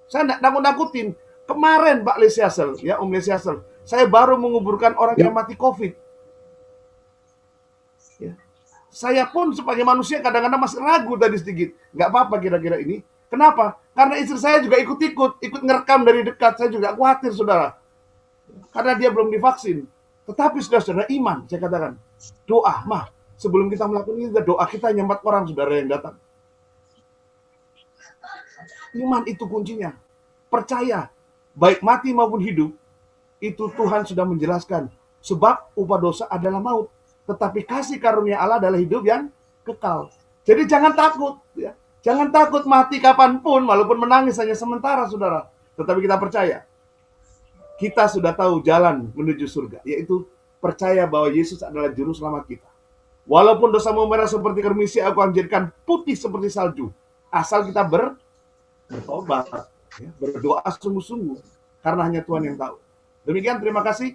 Saya tidak nakut-nakutin. Kemarin Pak Lesiasel, ya Om Lesiasel, saya baru menguburkan orang yang mati COVID. Ya. Saya pun sebagai manusia kadang-kadang masih ragu tadi sedikit. Nggak apa-apa kira-kira ini. Kenapa? Karena istri saya juga ikut ngerekam dari dekat. Saya juga khawatir, saudara. Karena dia belum divaksin. Tetapi saudara-saudara, iman, saya katakan. Doa, sebelum kita melakukan ini, doa kita hanya 4 orang, saudara, yang datang. Iman itu kuncinya. Percaya, baik mati maupun hidup, itu Tuhan sudah menjelaskan. Sebab upah dosa adalah maut. Tetapi kasih karunia Allah adalah hidup yang kekal. Jadi jangan takut. Ya. Jangan takut mati kapanpun, walaupun menangis hanya sementara, saudara. Tetapi kita percaya. Kita sudah tahu jalan menuju surga, yaitu percaya bahwa Yesus adalah juru selamat kita. Walaupun dosamu merah seperti kermisi, aku akan jadikan putih seperti salju. Asal kita bertobat, ya, berdoa sungguh-sungguh, karena hanya Tuhan yang tahu. Demikian, terima kasih.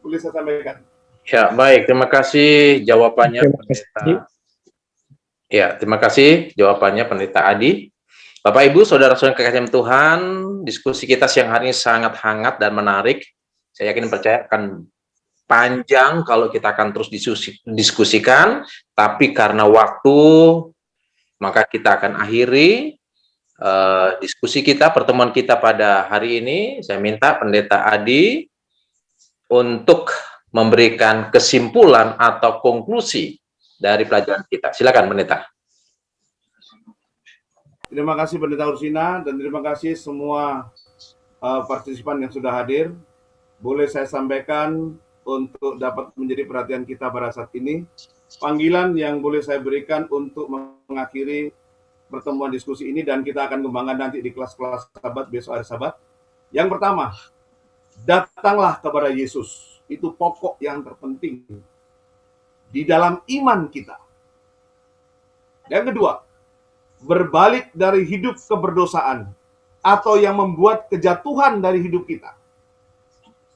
Boleh saya sampaikan. Ya, baik. Terima kasih jawabannya, Terima kasih. Pendeta. Ya, terima kasih jawabannya, Pendeta Adi. Bapak, Ibu, Saudara-saudara kekasih Tuhan, diskusi kita siang hari ini sangat hangat dan menarik. Saya yakin percaya akan panjang kalau kita akan terus diskusikan, tapi karena waktu, maka kita akan akhiri diskusi kita, pertemuan kita pada hari ini. Saya minta Pendeta Adi untuk memberikan kesimpulan atau konklusi dari pelajaran kita. Silakan, Pendeta. Terima kasih Pendeta Ursina dan terima kasih semua partisipan yang sudah hadir. Boleh saya sampaikan untuk dapat menjadi perhatian kita pada saat ini, panggilan yang boleh saya berikan untuk mengakhiri pertemuan diskusi ini dan kita akan kembangkan nanti di kelas-kelas Sabat besok hari Sabat. Yang pertama, datanglah kepada Yesus. Itu pokok yang terpenting di dalam iman kita. Yang kedua, berbalik dari hidup keberdosaan atau yang membuat kejatuhan dari hidup kita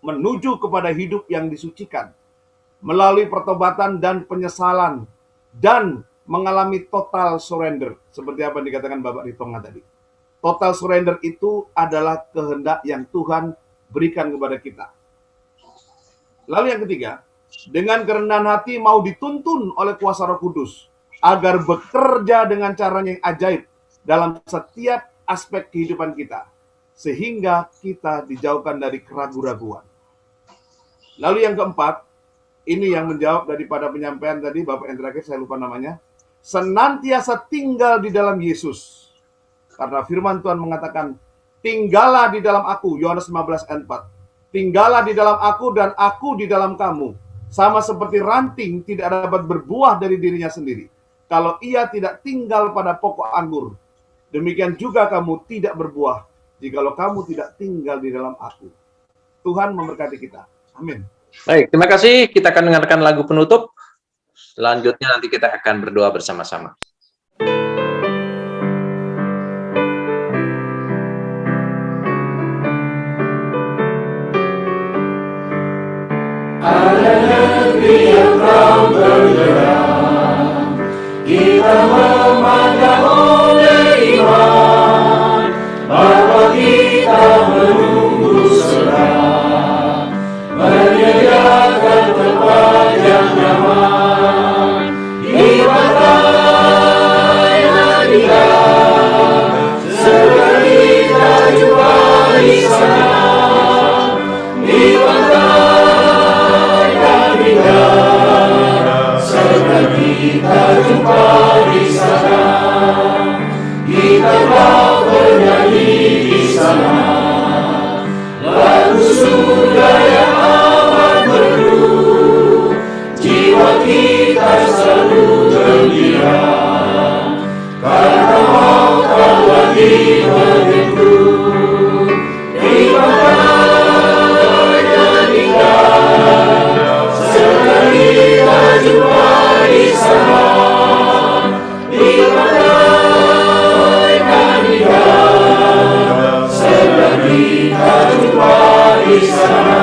menuju kepada hidup yang disucikan melalui pertobatan dan penyesalan dan mengalami total surrender seperti apa yang dikatakan Bapak Ritonga tadi. Total surrender itu adalah kehendak yang Tuhan berikan kepada kita. Lalu yang ketiga, dengan kerendahan hati mau dituntun oleh kuasa Roh Kudus agar bekerja dengan caranya yang ajaib dalam setiap aspek kehidupan kita, sehingga kita dijauhkan dari keraguan-raguan. Lalu yang keempat, ini yang menjawab daripada penyampaian tadi, Bapak yang terakhir saya lupa namanya, senantiasa tinggal di dalam Yesus. Karena firman Tuhan mengatakan, tinggallah di dalam aku, Yohanes 15 ayat 4. Tinggallah di dalam aku dan aku di dalam kamu. Sama seperti ranting tidak dapat berbuah dari dirinya sendiri kalau ia tidak tinggal pada pokok anggur. Demikian juga kamu tidak berbuah jikalau kamu tidak tinggal di dalam aku. Tuhan memberkati kita. Amin. Baik, terima kasih. Kita akan dengarkan lagu penutup. Selanjutnya nanti kita akan berdoa bersama-sama. Ada negeri yang terang benderang, kita memandang oleh iman, bahwa kita menunggu serah, menyediakan tempat yang nyaman, di pantai Nadia, segera kita jumpa di sana, di pantai segera kita jumpa di sana, kita mau bernyanyi di sana, lagu surga yang amat merdu, jiwa kita selalu gembira, karena mau tak lagi menyentuh di pantai Nadia, segera kita jumpa di sana, di pantai Nadia, segera kita jumpa di sana.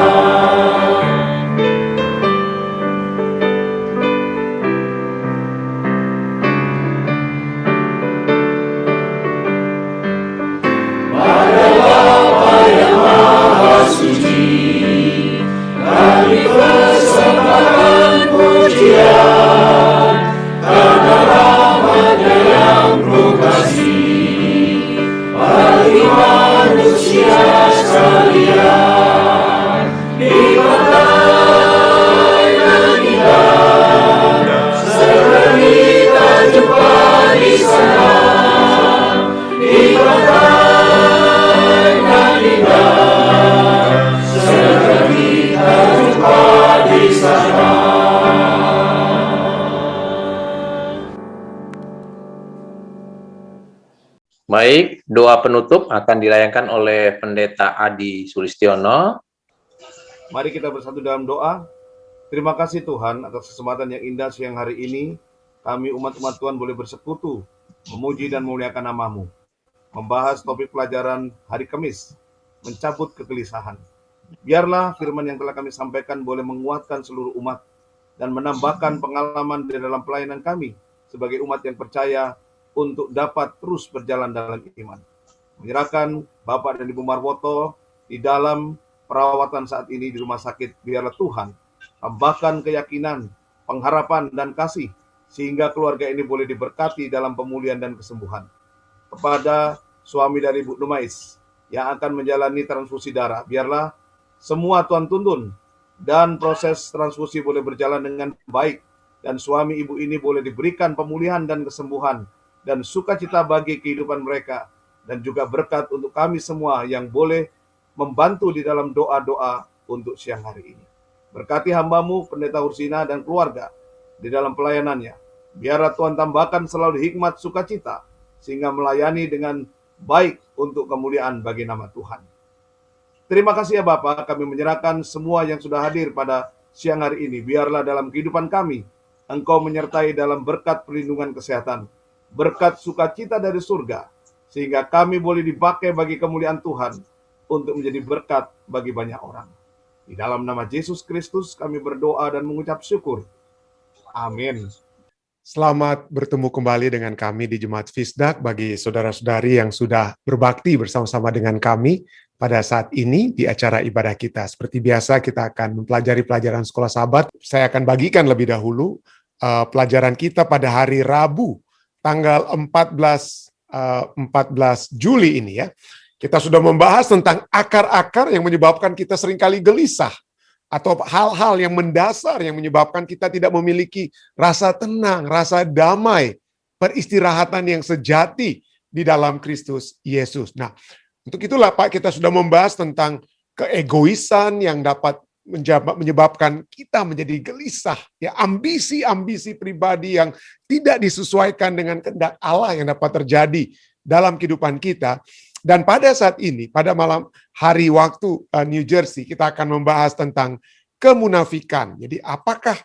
Pada Bapa yang Maha Suci, kami persembahkan pujian karena rahmat-Nya yang penuh kasih bagi manusia sekalian. Di pantai Nadia, segera kita jumpa di sana, di pantai Nadia, segera kita jumpa di sana. Baik, doa penutup akan dilayangkan oleh Pendeta Adi Sulistiono. Mari kita bersatu dalam doa. Terima kasih Tuhan atas kesempatan yang indah siang hari ini. Kami umat-umat Tuhan boleh bersekutu, memuji dan memuliakan nama-Mu. Membahas topik pelajaran hari Kamis, mencabut kegelisahan. Biarlah firman yang telah kami sampaikan boleh menguatkan seluruh umat dan menambahkan pengalaman di dalam pelayanan kami sebagai umat yang percaya untuk dapat terus berjalan dalam iman. Menyerahkan Bapak dan Ibu Marwoto di dalam perawatan saat ini di rumah sakit. Biarlah Tuhan tambahkan keyakinan, pengharapan, dan kasih, sehingga keluarga ini boleh diberkati dalam pemulihan dan kesembuhan. Kepada suami dari Ibu Numais yang akan menjalani transfusi darah, biarlah semua Tuhan tuntun dan proses transfusi boleh berjalan dengan baik, dan suami ibu ini boleh diberikan pemulihan dan kesembuhan, dan sukacita bagi kehidupan mereka, dan juga berkat untuk kami semua yang boleh membantu di dalam doa-doa untuk siang hari ini. Berkati hamba-Mu, Pendeta Hursina dan keluarga di dalam pelayanannya. Biarlah Tuhan tambahkan selalu hikmat sukacita, sehingga melayani dengan baik untuk kemuliaan bagi nama Tuhan. Terima kasih ya Bapak, kami menyerahkan semua yang sudah hadir pada siang hari ini. Biarlah dalam kehidupan kami, Engkau menyertai dalam berkat perlindungan kesehatan, berkat sukacita dari surga, sehingga kami boleh dipakai bagi kemuliaan Tuhan untuk menjadi berkat bagi banyak orang. Di dalam nama Yesus Kristus kami berdoa dan mengucap syukur. Amin. Selamat bertemu kembali dengan kami di Jemaat Fisdak bagi saudara-saudari yang sudah berbakti bersama-sama dengan kami pada saat ini di acara ibadah kita. Seperti biasa kita akan mempelajari pelajaran Sekolah Sabat. Saya akan bagikan lebih dahulu pelajaran kita pada hari Rabu tanggal 14 Juli ini ya. Kita sudah membahas tentang akar-akar yang menyebabkan kita seringkali gelisah, atau hal-hal yang mendasar yang menyebabkan kita tidak memiliki rasa tenang, rasa damai, peristirahatan yang sejati di dalam Kristus Yesus. Nah, untuk itulah Pak, kita sudah membahas tentang keegoisan yang dapat menyebabkan kita menjadi gelisah, ya, ambisi-ambisi pribadi yang tidak disesuaikan dengan kehendak Allah yang dapat terjadi dalam kehidupan kita. Dan pada saat ini, pada malam hari waktu New Jersey, kita akan membahas tentang kemunafikan. Jadi apakah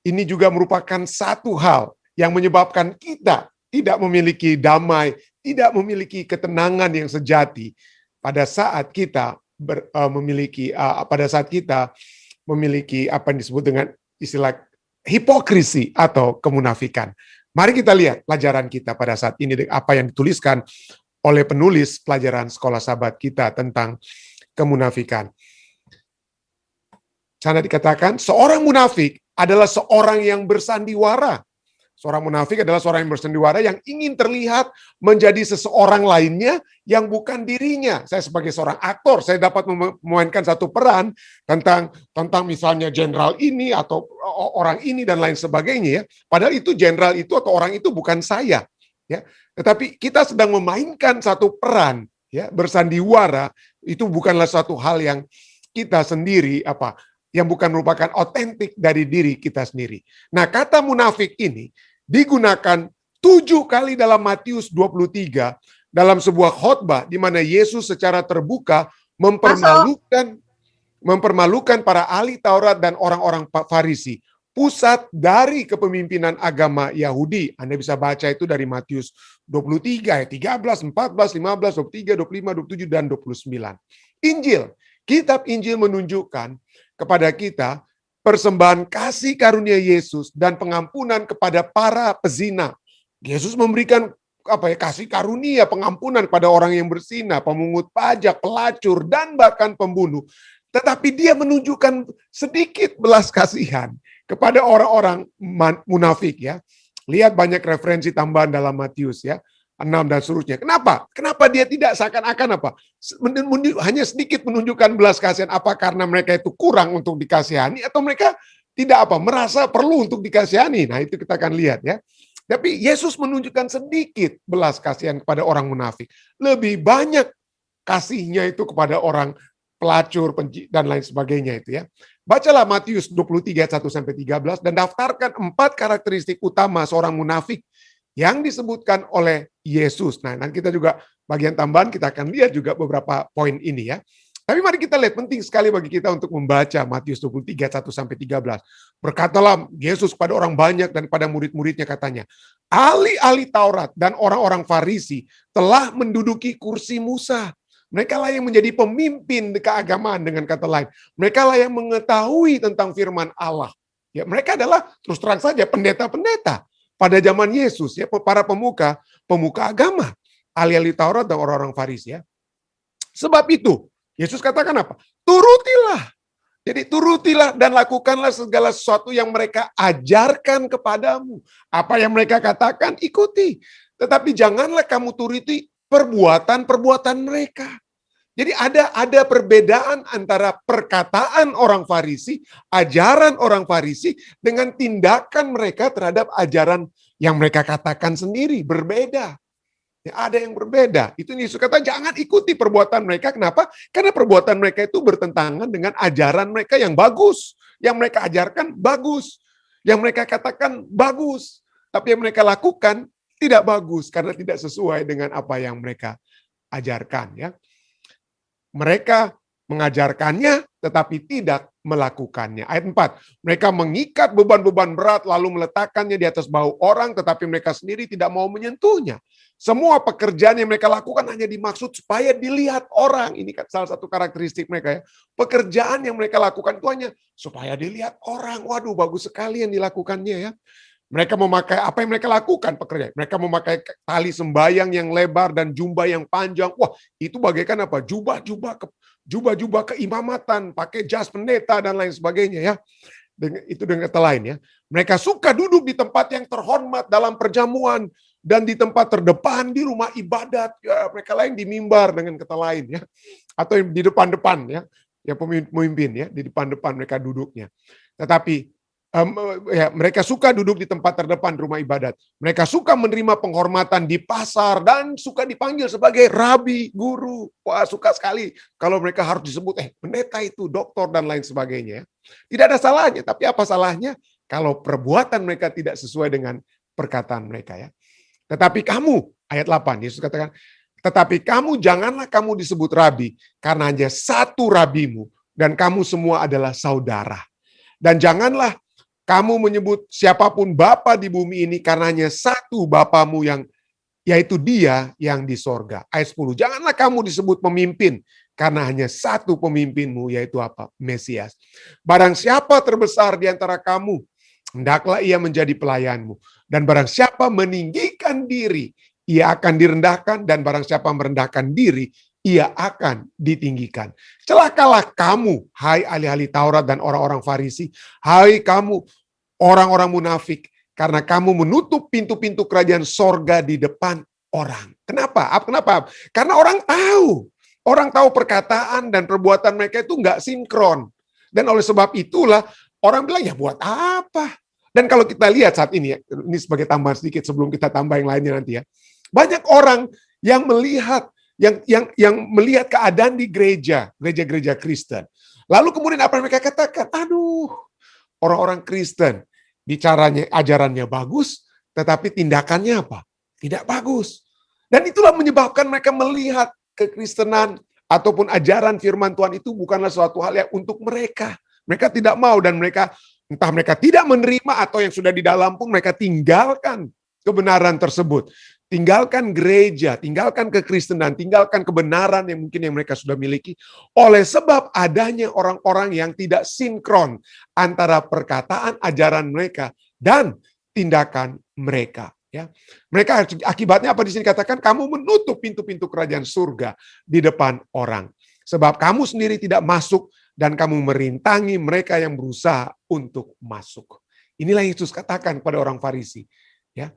ini juga merupakan satu hal yang menyebabkan kita tidak memiliki damai, tidak memiliki ketenangan yang sejati pada saat kita memiliki apa yang disebut dengan istilah hipokrisi atau kemunafikan. Mari kita lihat pelajaran kita pada saat ini, apa yang dituliskan oleh penulis pelajaran Sekolah Sabat kita tentang kemunafikan. Sana dikatakan, seorang munafik adalah seorang yang bersandiwara. Seorang munafik adalah seorang yang bersandiwara yang ingin terlihat menjadi seseorang lainnya yang bukan dirinya. Saya sebagai seorang aktor, saya dapat memainkan satu peran tentang misalnya jenderal ini atau orang ini dan lain sebagainya ya. Padahal itu jenderal itu atau orang itu bukan saya. Ya, tetapi kita sedang memainkan satu peran, ya, bersandiwara itu bukanlah suatu hal yang kita sendiri yang bukan merupakan otentik dari diri kita sendiri. Nah, kata munafik ini digunakan 7 kali dalam Matius 23 dalam sebuah khotbah di mana Yesus secara terbuka mempermalukan para ahli Taurat dan orang-orang Farisi. Pusat dari kepemimpinan agama Yahudi. Anda bisa baca itu dari Matius 23, ayat 13, 14, 15, 23, 25, 27, dan 29. Injil, kitab Injil menunjukkan kepada kita persembahan kasih karunia Yesus dan pengampunan kepada para pezina. Yesus memberikan kasih karunia, pengampunan kepada orang yang berzina, pemungut pajak, pelacur, dan bahkan pembunuh. Tetapi dia menunjukkan sedikit belas kasihan kepada orang-orang munafik ya. Lihat banyak referensi tambahan dalam Matius ya, 6 dan seterusnya. Kenapa? Kenapa dia tidak seakan-akan hanya sedikit menunjukkan belas kasihan, apa karena mereka itu kurang untuk dikasihani atau mereka tidak merasa perlu untuk dikasihani. Nah, itu kita akan lihat ya. Tapi Yesus menunjukkan sedikit belas kasihan kepada orang munafik. Lebih banyak kasihnya itu kepada orang pelacur, dan lain sebagainya itu ya. Bacalah Matius 23 1-13 dan daftarkan 4 karakteristik utama seorang munafik yang disebutkan oleh Yesus. Nah, nanti kita juga bagian tambahan kita akan lihat juga beberapa poin ini ya. Tapi mari kita lihat, penting sekali bagi kita untuk membaca Matius 23, 1-13. Berkatalah Yesus pada orang banyak dan pada murid-muridnya katanya, ahli-ahli Taurat dan orang-orang Farisi telah menduduki kursi Musa. Mereka lah yang menjadi pemimpin keagamaan, dengan kata lain. Mereka lah yang mengetahui tentang firman Allah. Ya, mereka adalah terus terang saja pendeta-pendeta pada zaman Yesus, ya, para pemuka agama, ahli-ahli Taurat dan orang-orang Farisi, ya. Sebab itu Yesus katakan apa? Turutilah. Jadi turutilah dan lakukanlah segala sesuatu yang mereka ajarkan kepadamu. Apa yang mereka katakan, ikuti. Tetapi janganlah kamu turuti perbuatan-perbuatan mereka. Jadi ada perbedaan antara perkataan orang Farisi, ajaran orang Farisi, dengan tindakan mereka terhadap ajaran yang mereka katakan sendiri. Berbeda. Ya, ada yang berbeda. Itu Yesus kata jangan ikuti perbuatan mereka. Kenapa? Karena perbuatan mereka itu bertentangan dengan ajaran mereka yang bagus. Yang mereka ajarkan bagus. Yang mereka katakan bagus. Tapi yang mereka lakukan tidak bagus karena tidak sesuai dengan apa yang mereka ajarkan. Ya, mereka mengajarkannya tetapi tidak melakukannya. Ayat 4, mereka mengikat beban-beban berat lalu meletakkannya di atas bahu orang tetapi mereka sendiri tidak mau menyentuhnya. Semua pekerjaan yang mereka lakukan hanya dimaksud supaya dilihat orang. Ini kan salah satu karakteristik mereka, ya. Pekerjaan yang mereka lakukan itu hanya supaya dilihat orang. Waduh, bagus sekali yang dilakukannya, ya. Mereka memakai apa yang mereka lakukan pekerjaan. Mereka memakai tali sembayang yang lebar dan jubah yang panjang. Wah, itu bagaikan apa? Jubah-jubah keimamatan, pakai jas pendeta dan lain sebagainya, ya. Itu dengan kata lain, ya. Mereka suka duduk di tempat yang terhormat dalam perjamuan dan di tempat terdepan di rumah ibadat. Ya, mereka lain di mimbar dengan kata lain, ya. Atau di depan-depan, ya. Ya, pemimpin, ya, di depan-depan mereka duduknya. Tetapi mereka suka duduk di tempat terdepan rumah ibadat. Mereka suka menerima penghormatan di pasar dan suka dipanggil sebagai rabi, guru. Wah, suka sekali kalau mereka harus disebut pendeta itu, doktor dan lain sebagainya. Tidak ada salahnya, tapi apa salahnya kalau perbuatan mereka tidak sesuai dengan perkataan mereka, ya. Tetapi kamu, ayat 8, Yesus katakan, tetapi kamu janganlah kamu disebut rabi karena hanya satu rabimu dan kamu semua adalah saudara. Dan janganlah kamu menyebut siapapun bapa di bumi ini karena hanya satu bapamu yang yaitu Dia yang di sorga. Ayat 10. Janganlah kamu disebut pemimpin karena hanya satu pemimpinmu yaitu apa? Mesias. Barang siapa terbesar di antara kamu, hendaklah ia menjadi pelayanmu. Dan barang siapa meninggikan diri, ia akan direndahkan. Dan barang siapa merendahkan diri, ia akan ditinggikan. Celakalah kamu, hai ahli-ahli Taurat dan orang-orang Farisi, hai kamu orang-orang munafik, karena kamu menutup pintu-pintu kerajaan sorga di depan orang. Kenapa? Kenapa? Karena orang tahu perkataan dan perbuatan mereka itu nggak sinkron. Dan oleh sebab itulah orang bilang, ya buat apa? Dan kalau kita lihat saat ini, ini sebagai tambahan sedikit sebelum kita tambah yang lainnya nanti, ya. Banyak orang yang melihat yang melihat keadaan di gereja Kristen. Lalu kemudian apa yang mereka katakan? Aduh, orang-orang Kristen bicaranya, ajarannya bagus, tetapi tindakannya apa? Tidak bagus. Dan itulah menyebabkan mereka melihat kekristenan ataupun ajaran firman Tuhan itu bukanlah suatu hal yang untuk mereka. Mereka tidak mau dan entah mereka tidak menerima atau yang sudah di dalam pun mereka tinggalkan kebenaran tersebut. Tinggalkan gereja, tinggalkan kekristenan, tinggalkan kebenaran yang mungkin yang mereka sudah miliki. Oleh sebab adanya orang-orang yang tidak sinkron antara perkataan ajaran mereka dan tindakan mereka. Ya, mereka akibatnya apa di sini katakan? Kamu menutup pintu-pintu kerajaan surga di depan orang. Sebab kamu sendiri tidak masuk dan kamu merintangi mereka yang berusaha untuk masuk. Inilah Yesus katakan kepada orang Farisi. Ya,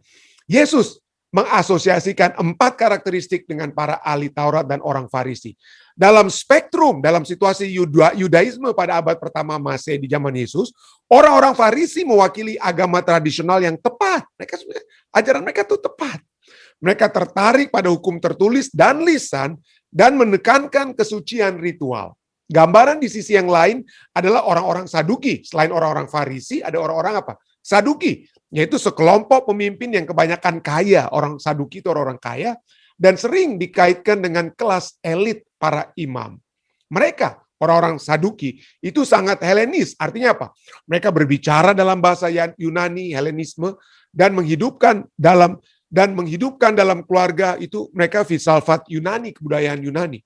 Yesus mengasosiasikan 4 karakteristik dengan para ahli Taurat dan orang Farisi. Dalam spektrum, dalam situasi Yudaisme pada abad pertama Masehi di zaman Yesus, orang-orang Farisi mewakili agama tradisional yang tepat. Ajaran mereka itu tepat. Mereka tertarik pada hukum tertulis dan lisan dan menekankan kesucian ritual. Gambaran di sisi yang lain adalah orang-orang Saduki. Selain orang-orang Farisi, ada orang-orang apa? Saduki, yaitu sekelompok pemimpin yang kebanyakan kaya. Orang Saduki itu orang-orang kaya dan sering dikaitkan dengan kelas elit para imam. Mereka, orang-orang Saduki, itu sangat Helenis. Artinya apa? Mereka berbicara dalam bahasa Yunani, Helenisme, dan menghidupkan dalam keluarga itu mereka filsafat Yunani, kebudayaan Yunani.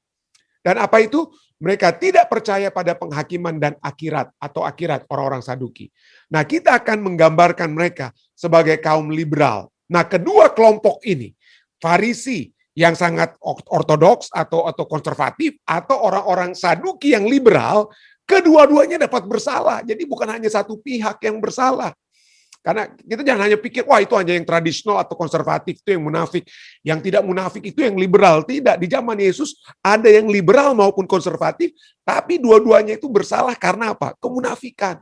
Dan apa itu? Mereka tidak percaya pada penghakiman dan akhirat atau akhirat orang-orang Saduki. Nah, kita akan menggambarkan mereka sebagai kaum liberal. Nah, kedua kelompok ini, Farisi yang sangat ortodoks atau konservatif, atau orang-orang Saduki yang liberal, kedua-duanya dapat bersalah. Jadi bukan hanya satu pihak yang bersalah. Karena kita jangan hanya pikir, wah itu hanya yang tradisional atau konservatif, itu yang munafik. Yang tidak munafik itu yang liberal. Tidak, di zaman Yesus ada yang liberal maupun konservatif, tapi dua-duanya itu bersalah karena apa? Kemunafikan.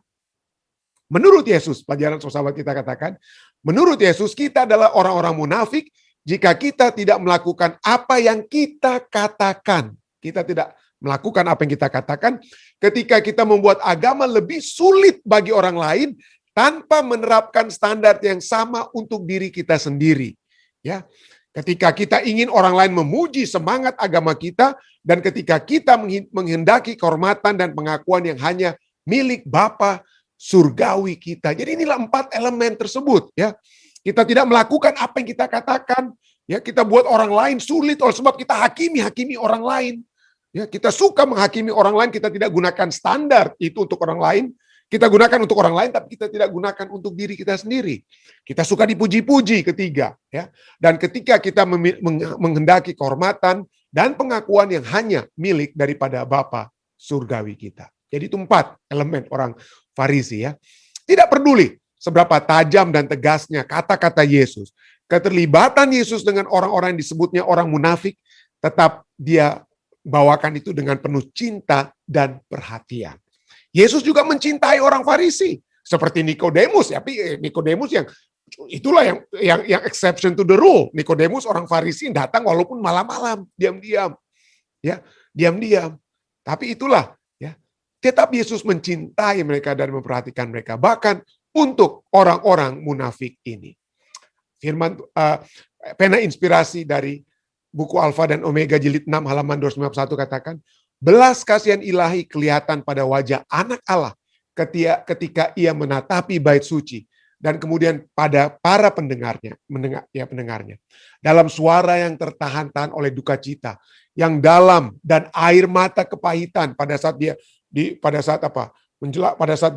Menurut Yesus, pelajaran sahabat kita katakan, menurut Yesus kita adalah orang-orang munafik jika kita tidak melakukan apa yang kita katakan. Kita tidak melakukan apa yang kita katakan ketika kita membuat agama lebih sulit bagi orang lain tanpa menerapkan standar yang sama untuk diri kita sendiri. Ya, ketika kita ingin orang lain memuji semangat agama kita, dan ketika kita menghendaki kehormatan dan pengakuan yang hanya milik Bapa surgawi kita. Jadi inilah 4 elemen tersebut. Ya, kita tidak melakukan apa yang kita katakan. Ya, kita buat orang lain sulit oleh sebab kita hakimi orang lain. Ya, kita suka menghakimi orang lain, kita tidak gunakan standar itu untuk orang lain. Kita gunakan untuk orang lain, tapi kita tidak gunakan untuk diri kita sendiri. Kita suka dipuji-puji, ketiga. Ya. Dan ketika kita menghendaki kehormatan dan pengakuan yang hanya milik daripada Bapa surgawi kita. Jadi itu 4 elemen orang Farisi. Ya. Tidak peduli seberapa tajam dan tegasnya kata-kata Yesus. Keterlibatan Yesus dengan orang-orang yang disebutnya orang munafik, tetap dia bawakan itu dengan penuh cinta dan perhatian. Yesus juga mencintai orang Farisi seperti Nikodemus, ya, Nikodemus yang itulah yang exception to the rule. Nikodemus orang Farisi datang walaupun malam-malam, diam-diam, ya, diam-diam. Tapi itulah, ya, tetap Yesus mencintai mereka dan memperhatikan mereka, bahkan untuk orang-orang munafik ini. Firman pena inspirasi dari buku Alfa dan Omega jilid 6 halaman 251 katakan, belas kasihan ilahi kelihatan pada wajah anak Allah ketika ia menatapi bait suci dan kemudian pada para pendengarnya, dalam suara yang tertahan-tahan oleh duka cita, yang dalam dan air mata kepahitan pada saat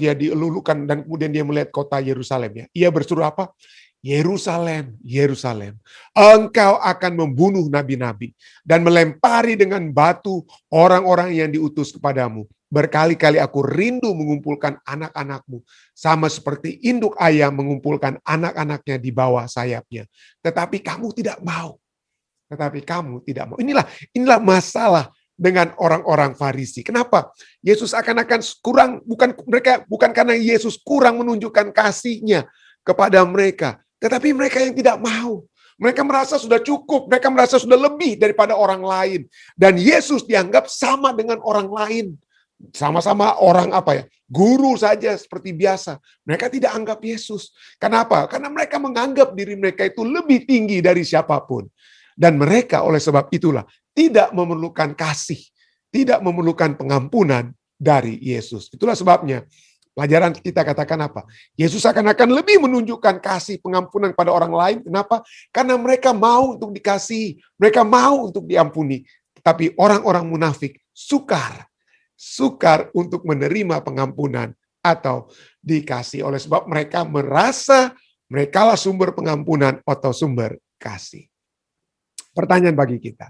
dia dilulukan dan kemudian dia melihat kota Yerusalem. Ya. Ia berseru apa? Yerusalem, Yerusalem, engkau akan membunuh nabi-nabi dan melempari dengan batu orang-orang yang diutus kepadamu. Berkali-kali aku rindu mengumpulkan anak-anakmu, sama seperti induk ayam mengumpulkan anak-anaknya di bawah sayapnya. Tetapi kamu tidak mau. Inilah masalah dengan orang-orang Farisi. Kenapa? Yesus akan kurang, bukan karena Yesus kurang menunjukkan kasihnya kepada mereka. Tetapi mereka yang tidak mau. Mereka merasa sudah cukup. Mereka merasa sudah lebih daripada orang lain. Dan Yesus dianggap sama dengan orang lain. Sama-sama orang guru saja seperti biasa. Mereka tidak anggap Yesus. Kenapa? Karena mereka menganggap diri mereka itu lebih tinggi dari siapapun. Dan mereka oleh sebab itulah tidak memerlukan kasih. Tidak memerlukan pengampunan dari Yesus. Itulah sebabnya pelajaran kita katakan apa? Yesus akan lebih menunjukkan kasih pengampunan pada orang lain. Kenapa? Karena mereka mau untuk dikasihi. Mereka mau untuk diampuni. Tapi orang-orang munafik sukar untuk menerima pengampunan atau dikasih. Oleh sebab mereka merasa merekalah sumber pengampunan atau sumber kasih. Pertanyaan bagi kita.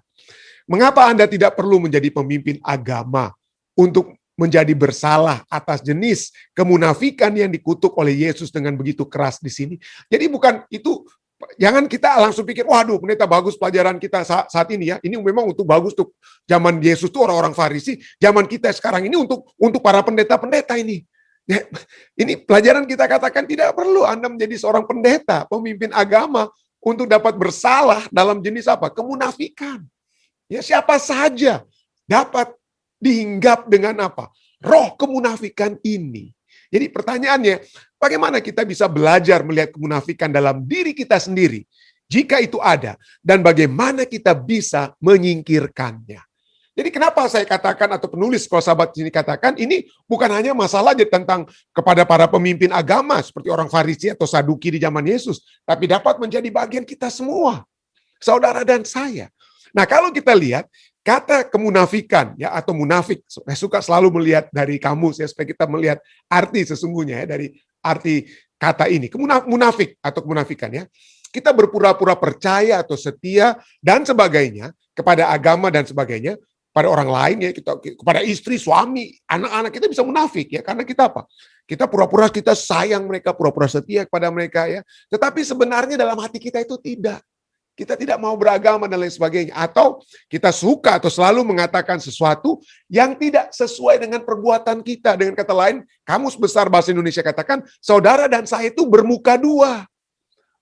Mengapa Anda tidak perlu menjadi pemimpin agama untuk menjadi bersalah atas jenis kemunafikan yang dikutuk oleh Yesus dengan begitu keras di sini? Jadi bukan itu, jangan kita langsung pikir, waduh pendeta bagus pelajaran kita saat ini ya. Ini memang untuk bagus untuk zaman Yesus tuh orang-orang Farisi, zaman kita sekarang ini untuk para pendeta-pendeta ini. Ya, ini pelajaran kita katakan tidak perlu Anda menjadi seorang pendeta, pemimpin agama untuk dapat bersalah dalam jenis apa? Kemunafikan. Ya, siapa saja dapat dihinggap dengan apa? Roh kemunafikan ini. Jadi pertanyaannya, bagaimana kita bisa belajar melihat kemunafikan dalam diri kita sendiri, jika itu ada, dan bagaimana kita bisa menyingkirkannya. Jadi kenapa saya katakan atau penulis kalau sahabat sini katakan ini bukan hanya masalah tentang kepada para pemimpin agama seperti orang Farisi atau Saduki di zaman Yesus, tapi dapat menjadi bagian kita semua, saudara dan saya. Nah, kalau kita lihat kata kemunafikan ya atau munafik, saya suka selalu melihat dari kamus ya supaya kita melihat arti sesungguhnya ya dari arti kata ini. Munafik atau kemunafikan ya. Kita berpura-pura percaya atau setia dan sebagainya kepada agama dan sebagainya pada orang lain ya, kita kepada istri, suami, anak-anak kita bisa munafik ya karena kita apa? Kita pura-pura kita sayang mereka, pura-pura setia kepada mereka ya. Tetapi sebenarnya dalam hati kita itu tidak. Kita tidak mau beragama dan lain sebagainya atau kita suka atau selalu mengatakan sesuatu yang tidak sesuai dengan perbuatan kita. Dengan kata lain, Kamus Besar Bahasa Indonesia katakan saudara dan saya itu bermuka dua.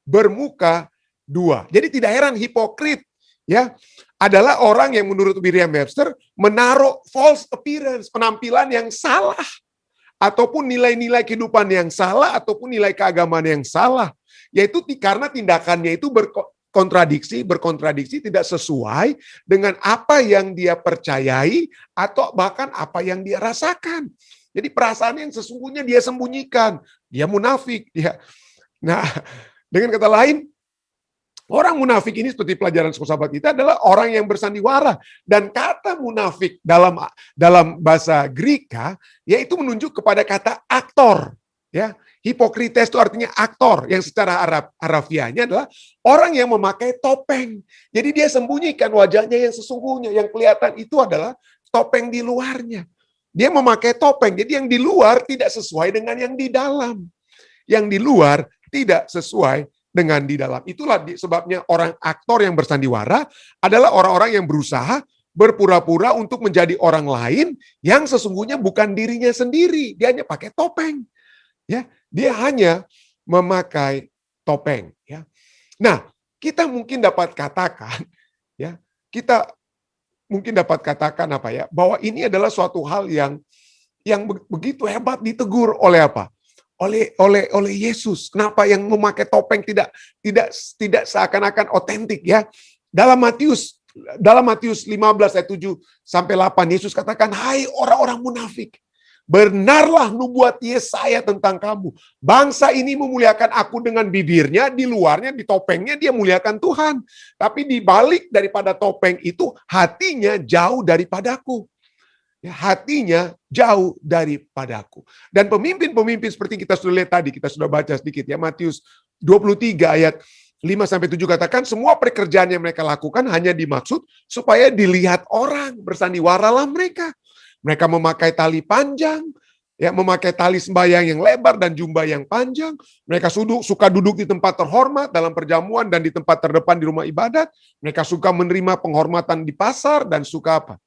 Bermuka dua. Jadi tidak heran hipokrit ya adalah orang yang menurut Merriam-Webster menaruh false appearance, penampilan yang salah ataupun nilai-nilai kehidupan yang salah ataupun nilai keagamaan yang salah, yaitu karena tindakannya itu berkontradiksi tidak sesuai dengan apa yang dia percayai atau bahkan apa yang dia rasakan. Jadi perasaan yang sesungguhnya dia sembunyikan, dia munafik dia. Nah, dengan kata lain, orang munafik ini seperti pelajaran sahabat kita adalah orang yang bersandiwara. Dan kata munafik dalam bahasa Greka, yaitu menunjuk kepada kata aktor. Ya, hipokrites itu artinya aktor, yang secara harafiahnya adalah orang yang memakai topeng. Jadi dia sembunyikan wajahnya yang sesungguhnya, yang kelihatan itu adalah topeng di luarnya. Dia memakai topeng, jadi yang di luar tidak sesuai dengan yang di dalam. Yang di luar tidak sesuai dengan di dalam. Itulah sebabnya orang aktor yang bersandiwara adalah orang-orang yang berusaha berpura-pura untuk menjadi orang lain yang sesungguhnya bukan dirinya sendiri. Dia hanya pakai topeng. Ya, dia hanya memakai topeng, ya. Nah, kita mungkin dapat katakan ya, apa ya, bahwa ini adalah suatu hal yang begitu hebat ditegur oleh apa? Oleh Yesus. Kenapa yang memakai topeng tidak seakan-akan otentik ya? Dalam Matius 15 ayat 7 sampai 8 Yesus katakan, "Hai orang-orang munafik, benarlah nubuat Yesaya tentang kamu. Bangsa ini memuliakan aku dengan bibirnya, di luarnya, di topengnya dia muliakan Tuhan. Tapi di balik daripada topeng itu hatinya jauh daripadaku." Ya, hatinya jauh daripadaku. Dan pemimpin-pemimpin seperti kita sudah lihat tadi, kita sudah baca sedikit ya, Matius 23 ayat 5-7 katakan, semua pekerjaan yang mereka lakukan hanya dimaksud supaya dilihat orang, bersandiwaralah mereka. Mereka memakai tali panjang, ya, memakai tali sembahyang yang lebar dan jubah yang panjang. Mereka suka duduk di tempat terhormat dalam perjamuan dan di tempat terdepan di rumah ibadat. Mereka suka menerima penghormatan di pasar dan suka apa?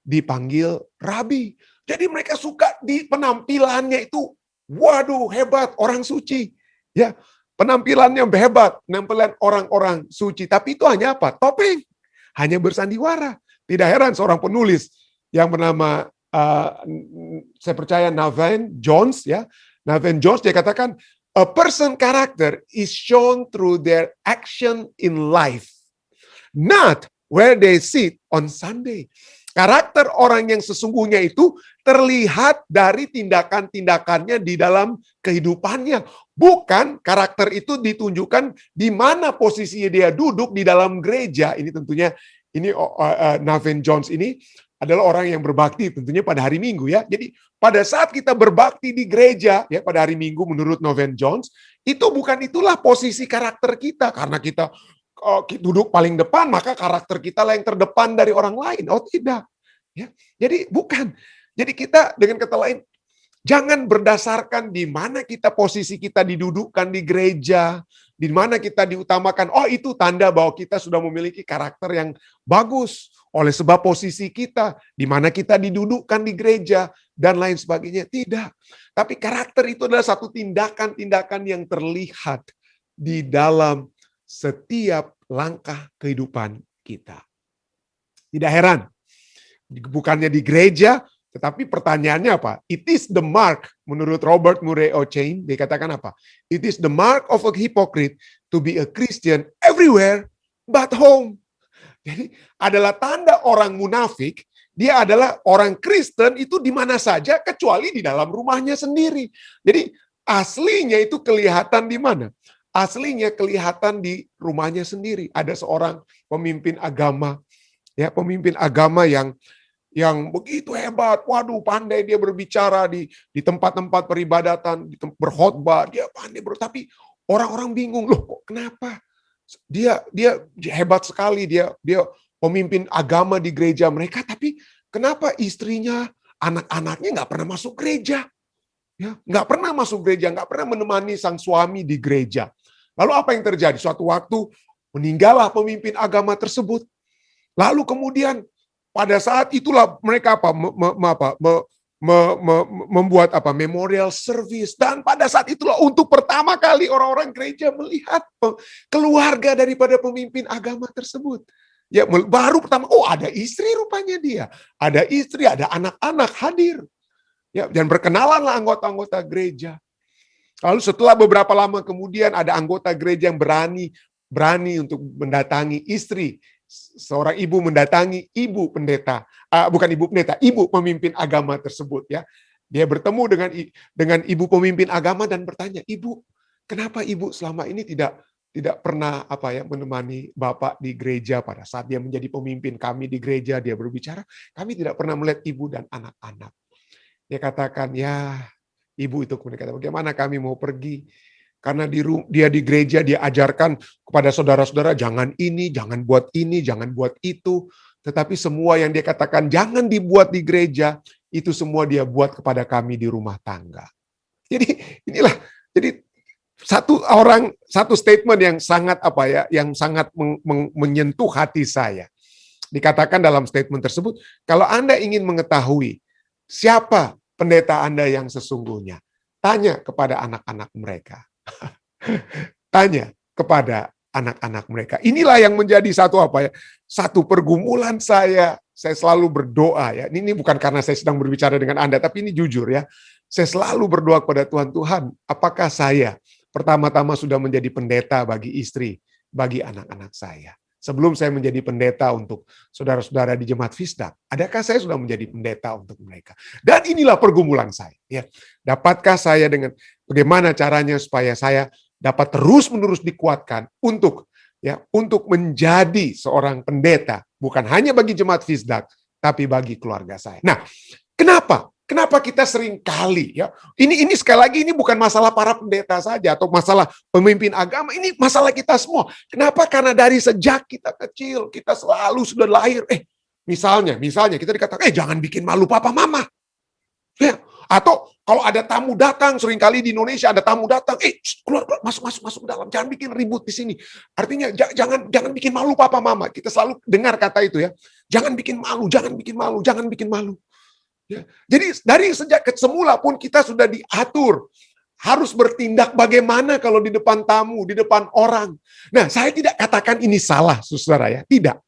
Dipanggil rabi. Jadi mereka suka di penampilannya itu, waduh hebat, orang suci. Ya, penampilannya hebat, penampilan orang-orang suci. Tapi itu hanya apa? Topeng. Hanya bersandiwara. Tidak heran seorang penulis yang bernama saya percaya Nathan Jones ya. Nathan Jones dia katakan, a person character is shown through their action in life, not where they sit on Sunday. Karakter orang yang sesungguhnya itu terlihat dari tindakan-tindakannya di dalam kehidupannya. Bukan karakter itu ditunjukkan di mana posisinya dia duduk di dalam gereja. Ini tentunya, Nathan Jones ini adalah orang yang berbakti tentunya pada hari Minggu ya. Jadi pada saat kita berbakti di gereja ya pada hari Minggu menurut Nathan Jones, itulah posisi karakter kita. Karena kita duduk paling depan, maka karakter kita lah yang terdepan dari orang lain. Oh tidak. Ya. Jadi bukan. Jadi kita dengan kata lain, jangan berdasarkan di mana kita posisi kita didudukkan di gereja, di mana kita diutamakan. Oh itu tanda bahwa kita sudah memiliki karakter yang bagus. Oleh sebab posisi kita, di mana kita didudukkan di gereja, dan lain sebagainya. Tidak. Tapi karakter itu adalah satu tindakan-tindakan yang terlihat di dalam setiap langkah kehidupan kita. Tidak heran, bukannya di gereja, tetapi pertanyaannya apa? It is the mark, menurut Robert Murray O'Chain, dia katakan apa? It is the mark of a hypocrite to be a Christian everywhere but home. Jadi adalah tanda orang munafik dia adalah orang Kristen itu di mana saja kecuali di dalam rumahnya sendiri. Jadi aslinya itu kelihatan di mana? Aslinya kelihatan di rumahnya sendiri. Ada seorang pemimpin agama, ya, pemimpin agama yang begitu hebat. Waduh, pandai dia berbicara di tempat-tempat peribadatan, berkhotbah, dia pandai tapi orang-orang bingung, loh kok kenapa? Dia hebat sekali, dia pemimpin agama di gereja mereka, tapi kenapa istrinya, anak-anaknya nggak pernah masuk gereja? Ya, nggak pernah masuk gereja, nggak pernah menemani sang suami di gereja. Lalu apa yang terjadi? Suatu waktu meninggallah pemimpin agama tersebut. Lalu kemudian pada saat itulah mereka membuat memorial service, dan pada saat itulah untuk pertama kali orang-orang gereja melihat keluarga daripada pemimpin agama tersebut. Ya, baru pertama, oh ada istri rupanya dia. Ada istri, ada anak-anak hadir. Ya, dan berkenalanlah anggota-anggota gereja. Lalu setelah beberapa lama kemudian ada anggota gereja yang berani untuk mendatangi istri. Seorang ibu mendatangi ibu pendeta, bukan ibu pendeta, ibu pemimpin agama tersebut, ya. Dia bertemu dengan ibu pemimpin agama dan bertanya, "Ibu, kenapa ibu selama ini tidak pernah menemani Bapak di gereja pada saat dia menjadi pemimpin kami di gereja?" Dia berbicara, "Kami tidak pernah melihat ibu dan anak-anak." Dia katakan, "Ya, ibu itu kemudian kata, bagaimana kami mau pergi? Karena dia di gereja, dia ajarkan kepada saudara-saudara, jangan ini, jangan buat itu. Tetapi semua yang dia katakan, jangan dibuat di gereja, itu semua dia buat kepada kami di rumah tangga." Jadi inilah, jadi satu statement yang sangat menyentuh hati saya. Dikatakan dalam statement tersebut, kalau Anda ingin mengetahui siapa pendeta Anda yang sesungguhnya, tanya kepada anak-anak mereka. Tanya kepada anak-anak mereka. Inilah yang menjadi satu pergumulan saya. Saya selalu berdoa, ya. Ini bukan karena saya sedang berbicara dengan Anda, tapi ini jujur, ya. Saya selalu berdoa kepada Tuhan, apakah saya pertama-tama sudah menjadi pendeta bagi istri, bagi anak-anak saya? Sebelum saya menjadi pendeta untuk saudara-saudara di Jemaat Fisdak, adakah saya sudah menjadi pendeta untuk mereka? Dan inilah pergumulan saya, ya. Dapatkah saya bagaimana caranya supaya saya dapat terus-menerus dikuatkan untuk menjadi seorang pendeta, bukan hanya bagi Jemaat Fisdak, tapi bagi keluarga saya. Nah, kenapa? Kenapa kita sering kali, ya, ini sekali lagi ini bukan masalah para pendeta saja atau masalah pemimpin agama, ini masalah kita semua. Kenapa? Karena dari sejak kita kecil, kita selalu sudah lahir, misalnya kita dikatakan, jangan bikin malu papa mama. Ya, atau kalau ada tamu datang, seringkali di Indonesia ada tamu datang, keluar, masuk dalam, jangan bikin ribut di sini. Artinya jangan bikin malu papa mama. Kita selalu dengar kata itu, ya. Jangan bikin malu, jangan bikin malu, jangan bikin malu. Ya. Jadi dari sejak semula pun kita sudah diatur harus bertindak bagaimana kalau di depan tamu, di depan orang. Nah, saya tidak katakan ini salah, saudara, ya. Tidak.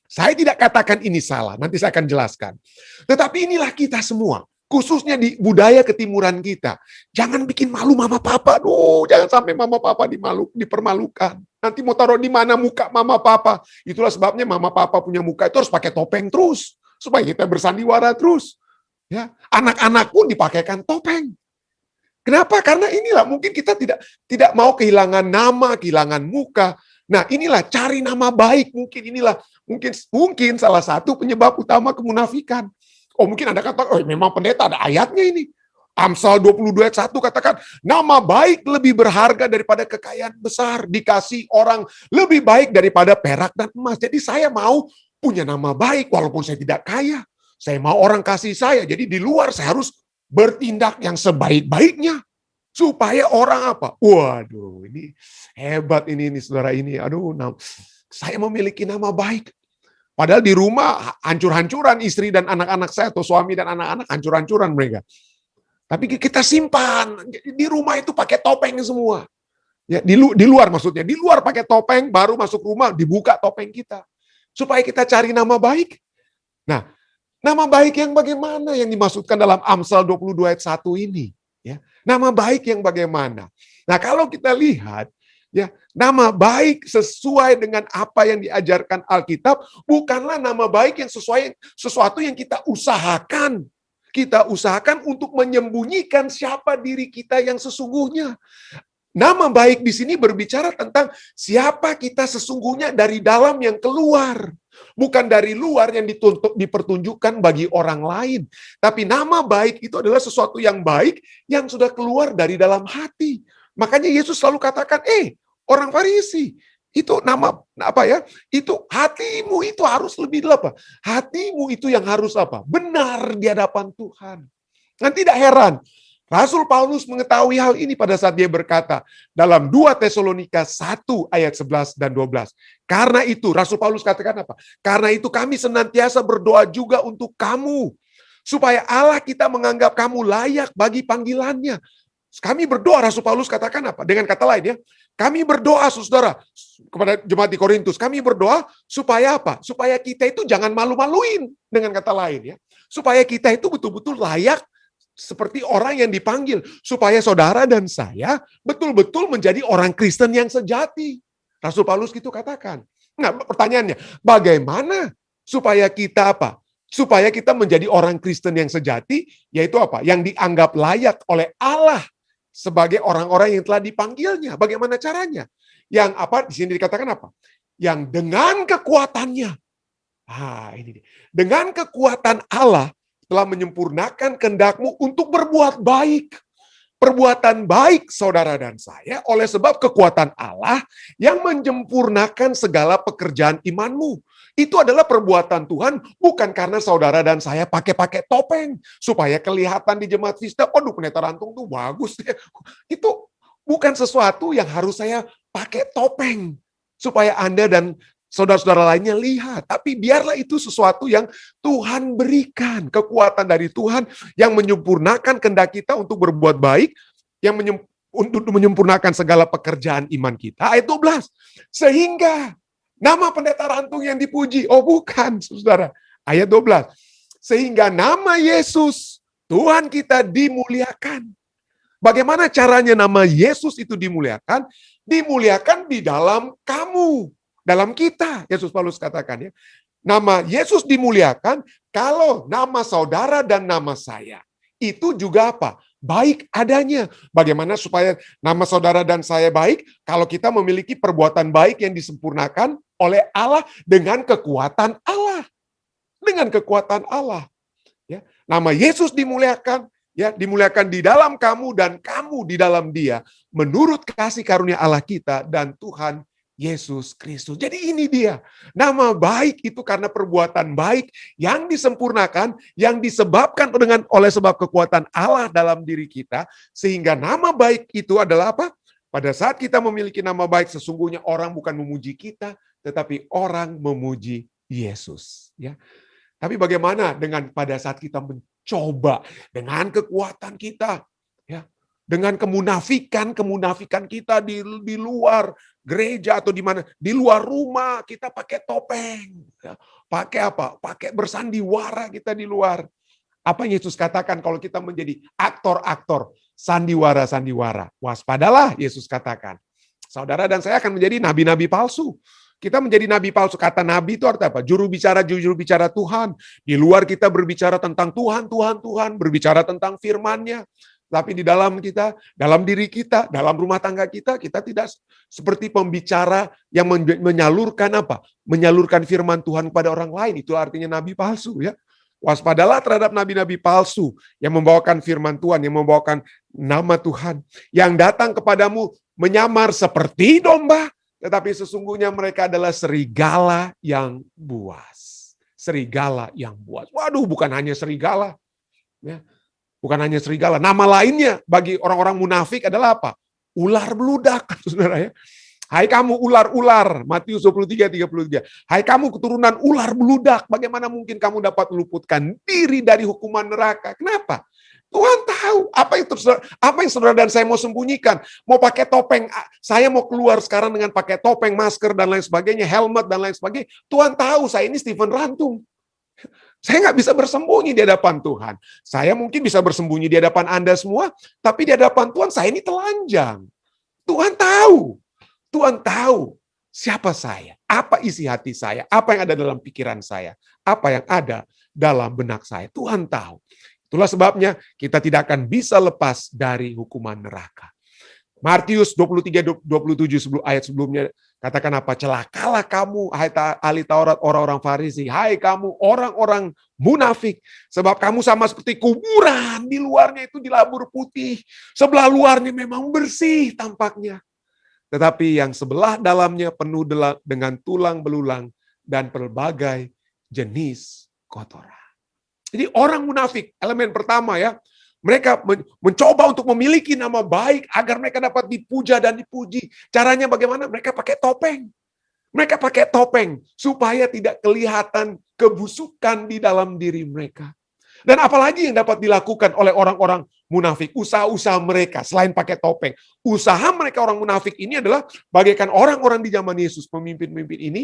Saya tidak katakan ini salah. Nanti saya akan jelaskan. Tetapi inilah kita semua. Khususnya di budaya ketimuran kita. Jangan bikin malu mama papa. Jangan sampai mama papa dipermalukan. Nanti mau taruh di mana muka mama papa. Itulah sebabnya mama papa punya muka itu harus pakai topeng terus. Supaya kita bersandiwara terus. Ya, anak-anak pun dipakaikan topeng. Kenapa? Karena inilah mungkin kita tidak mau kehilangan nama, kehilangan muka. Nah, inilah cari nama baik. Mungkin salah satu penyebab utama kemunafikan. Mungkin Anda katakan, memang pendeta ada ayatnya ini. Amsal 22 ayat 1 katakan, nama baik lebih berharga daripada kekayaan besar. Dikasih orang lebih baik daripada perak dan emas. Jadi saya mau punya nama baik walaupun saya tidak kaya. Saya mau orang kasih saya. Jadi di luar saya harus bertindak yang sebaik-baiknya. Supaya orang apa? Waduh, ini hebat ini saudara ini. Aduh, saya memiliki nama baik. Padahal di rumah hancur-hancuran istri dan anak-anak saya, atau suami dan anak-anak hancur-hancuran mereka. Tapi kita simpan. Di rumah itu pakai topeng semua. Ya, di luar maksudnya. Di luar pakai topeng, baru masuk rumah dibuka topeng kita. Supaya kita cari nama baik. Nah, nama baik yang bagaimana yang dimaksudkan dalam Amsal 22 ayat 1 ini? Ya. Nama baik yang bagaimana? Nah, kalau kita lihat, Ya, nama baik sesuai dengan apa yang diajarkan Alkitab, bukanlah nama baik yang sesuai sesuatu yang kita usahakan. Kita usahakan untuk menyembunyikan siapa diri kita yang sesungguhnya. Nama baik di sini berbicara tentang siapa kita sesungguhnya dari dalam yang keluar. Bukan dari luar yang dipertunjukkan bagi orang lain. Tapi nama baik itu adalah sesuatu yang baik yang sudah keluar dari dalam hati. Makanya Yesus selalu katakan, orang Farisi, itu nama apa ya? Itu hatimu itu harus lebih apa? Hatimu itu yang harus apa? Benar di hadapan Tuhan. Dan tidak heran, Rasul Paulus mengetahui hal ini pada saat dia berkata dalam 2 Tesalonika 1 ayat 11 dan 12. Karena itu, Rasul Paulus katakan apa? Karena itu kami senantiasa berdoa juga untuk kamu, supaya Allah kita menganggap kamu layak bagi panggilannya. Kami berdoa, Rasul Paulus katakan apa? Dengan kata lain ya, kami berdoa saudara, kepada jemaat di Korintus, kami berdoa supaya apa? Supaya kita itu jangan malu-maluin, dengan kata lain ya. Supaya kita itu betul-betul layak seperti orang yang dipanggil, supaya saudara dan saya betul-betul menjadi orang Kristen yang sejati. Rasul Paulus gitu katakan. Nah, pertanyaannya, bagaimana supaya kita apa? Supaya kita menjadi orang Kristen yang sejati, yaitu apa? Yang dianggap layak oleh Allah sebagai orang-orang yang telah dipanggilnya. Bagaimana caranya? Yang apa? Di sini dikatakan apa? Yang dengan kekuatannya. Ini dengan kekuatan Allah telah menyempurnakan kehendakmu untuk berbuat baik. Perbuatan baik saudara dan saya oleh sebab kekuatan Allah yang menyempurnakan segala pekerjaan imanmu. Itu adalah perbuatan Tuhan, bukan karena saudara dan saya pakai topeng supaya kelihatan di jemaat Fisdak, pendeta Rantung tuh bagus. Itu bukan sesuatu yang harus saya pakai topeng supaya Anda dan saudara-saudara lainnya lihat, tapi biarlah itu sesuatu yang Tuhan berikan, kekuatan dari Tuhan yang menyempurnakan kehendak kita untuk berbuat baik, yang untuk menyempurnakan segala pekerjaan iman kita. Ayat 12, sehingga nama pendeta Rantung yang dipuji, bukan saudara. Ayat 12, sehingga nama Yesus Tuhan kita dimuliakan. Bagaimana caranya nama Yesus itu dimuliakan? Dimuliakan di dalam kamu. Dalam kita, Yesus Paulus katakan ya. Nama Yesus dimuliakan kalau nama saudara dan nama saya itu juga apa? Baik adanya. Bagaimana supaya nama saudara dan saya baik? Kalau kita memiliki perbuatan baik yang disempurnakan oleh Allah dengan kekuatan Allah. Dengan kekuatan Allah. Ya, nama Yesus dimuliakan, ya, dimuliakan di dalam kamu dan kamu di dalam Dia menurut kasih karunia Allah kita dan Tuhan Yesus Kristus. Jadi ini dia. Nama baik itu karena perbuatan baik yang disempurnakan, yang disebabkan oleh sebab kekuatan Allah dalam diri kita, sehingga nama baik itu adalah apa? Pada saat kita memiliki nama baik, sesungguhnya orang bukan memuji kita, tetapi orang memuji Yesus. Ya. Tapi bagaimana dengan pada saat kita mencoba dengan kekuatan kita, ya, dengan kemunafikan kita di luar gereja atau di mana, di luar rumah kita pakai topeng, ya. Pakai apa? Pakai bersandiwara kita di luar. Apa yang Yesus katakan kalau kita menjadi aktor-aktor sandiwara-sandiwara? Waspadalah, Yesus katakan. Saudara dan saya akan menjadi nabi-nabi palsu. Kita menjadi nabi palsu. Kata nabi itu artinya apa? Juru bicara Tuhan. Di luar kita berbicara tentang Tuhan, berbicara tentang firman-Nya. Tapi di dalam kita, dalam diri kita, dalam rumah tangga kita tidak seperti pembicara yang menyalurkan apa? Menyalurkan firman Tuhan kepada orang lain. Itu artinya nabi palsu, ya. Waspadalah terhadap nabi-nabi palsu yang membawakan firman Tuhan, yang membawakan nama Tuhan, yang datang kepadamu menyamar seperti domba, tetapi sesungguhnya mereka adalah serigala yang buas. Serigala yang buas. Waduh, bukan hanya serigala, ya. Bukan hanya serigala. Nama lainnya bagi orang-orang munafik adalah apa? Ular beludak, saudara ya. Hai kamu ular-ular, Matius 23:33. Hai kamu keturunan ular beludak, bagaimana mungkin kamu dapat meluputkan diri dari hukuman neraka? Kenapa? Tuhan tahu apa yang saudara dan saya mau sembunyikan. Mau pakai topeng, saya mau keluar sekarang dengan pakai topeng, masker, dan lain sebagainya, helmet, dan lain sebagainya. Tuhan tahu saya ini Stephen Rantung. Saya nggak bisa bersembunyi di hadapan Tuhan. Saya mungkin bisa bersembunyi di hadapan Anda semua, tapi di hadapan Tuhan saya ini telanjang. Tuhan tahu. Tuhan tahu siapa saya, apa isi hati saya, apa yang ada dalam pikiran saya, apa yang ada dalam benak saya. Tuhan tahu. Itulah sebabnya kita tidak akan bisa lepas dari hukuman neraka. Matius 23-27 ayat sebelumnya katakan apa? Celakalah kamu, hai ahli Taurat, orang-orang Farisi. Hai kamu, orang-orang munafik. Sebab kamu sama seperti kuburan. Di luarnya itu dilabur putih. Sebelah luarnya memang bersih tampaknya. Tetapi yang sebelah dalamnya penuh dengan tulang belulang dan berbagai jenis kotoran. Jadi orang munafik, elemen pertama ya, mereka mencoba untuk memiliki nama baik agar mereka dapat dipuja dan dipuji. Caranya bagaimana? Mereka pakai topeng. Mereka pakai topeng supaya tidak kelihatan kebusukan di dalam diri mereka. Dan apalagi yang dapat dilakukan oleh orang-orang munafik, usaha-usaha mereka selain pakai topeng. Usaha mereka orang munafik ini adalah bagaikan orang-orang di zaman Yesus, pemimpin-pemimpin ini,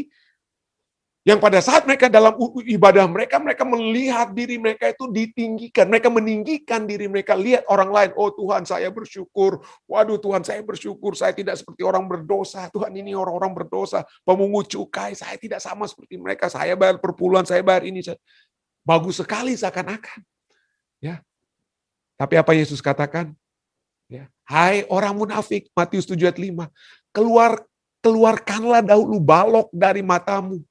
yang pada saat mereka dalam ibadah mereka melihat diri mereka itu ditinggikan. Mereka meninggikan diri mereka, lihat orang lain. Oh Tuhan, saya bersyukur. Waduh Tuhan, saya bersyukur. Saya tidak seperti orang berdosa. Tuhan, ini orang-orang berdosa. Pemungut cukai, saya tidak sama seperti mereka. Saya bayar perpuluhan, saya bayar ini. Bagus sekali seakan-akan. Ya. Tapi apa Yesus katakan? Ya. Hai orang munafik, Matius 7 ayat 5. Keluarkanlah dahulu balok dari matamu.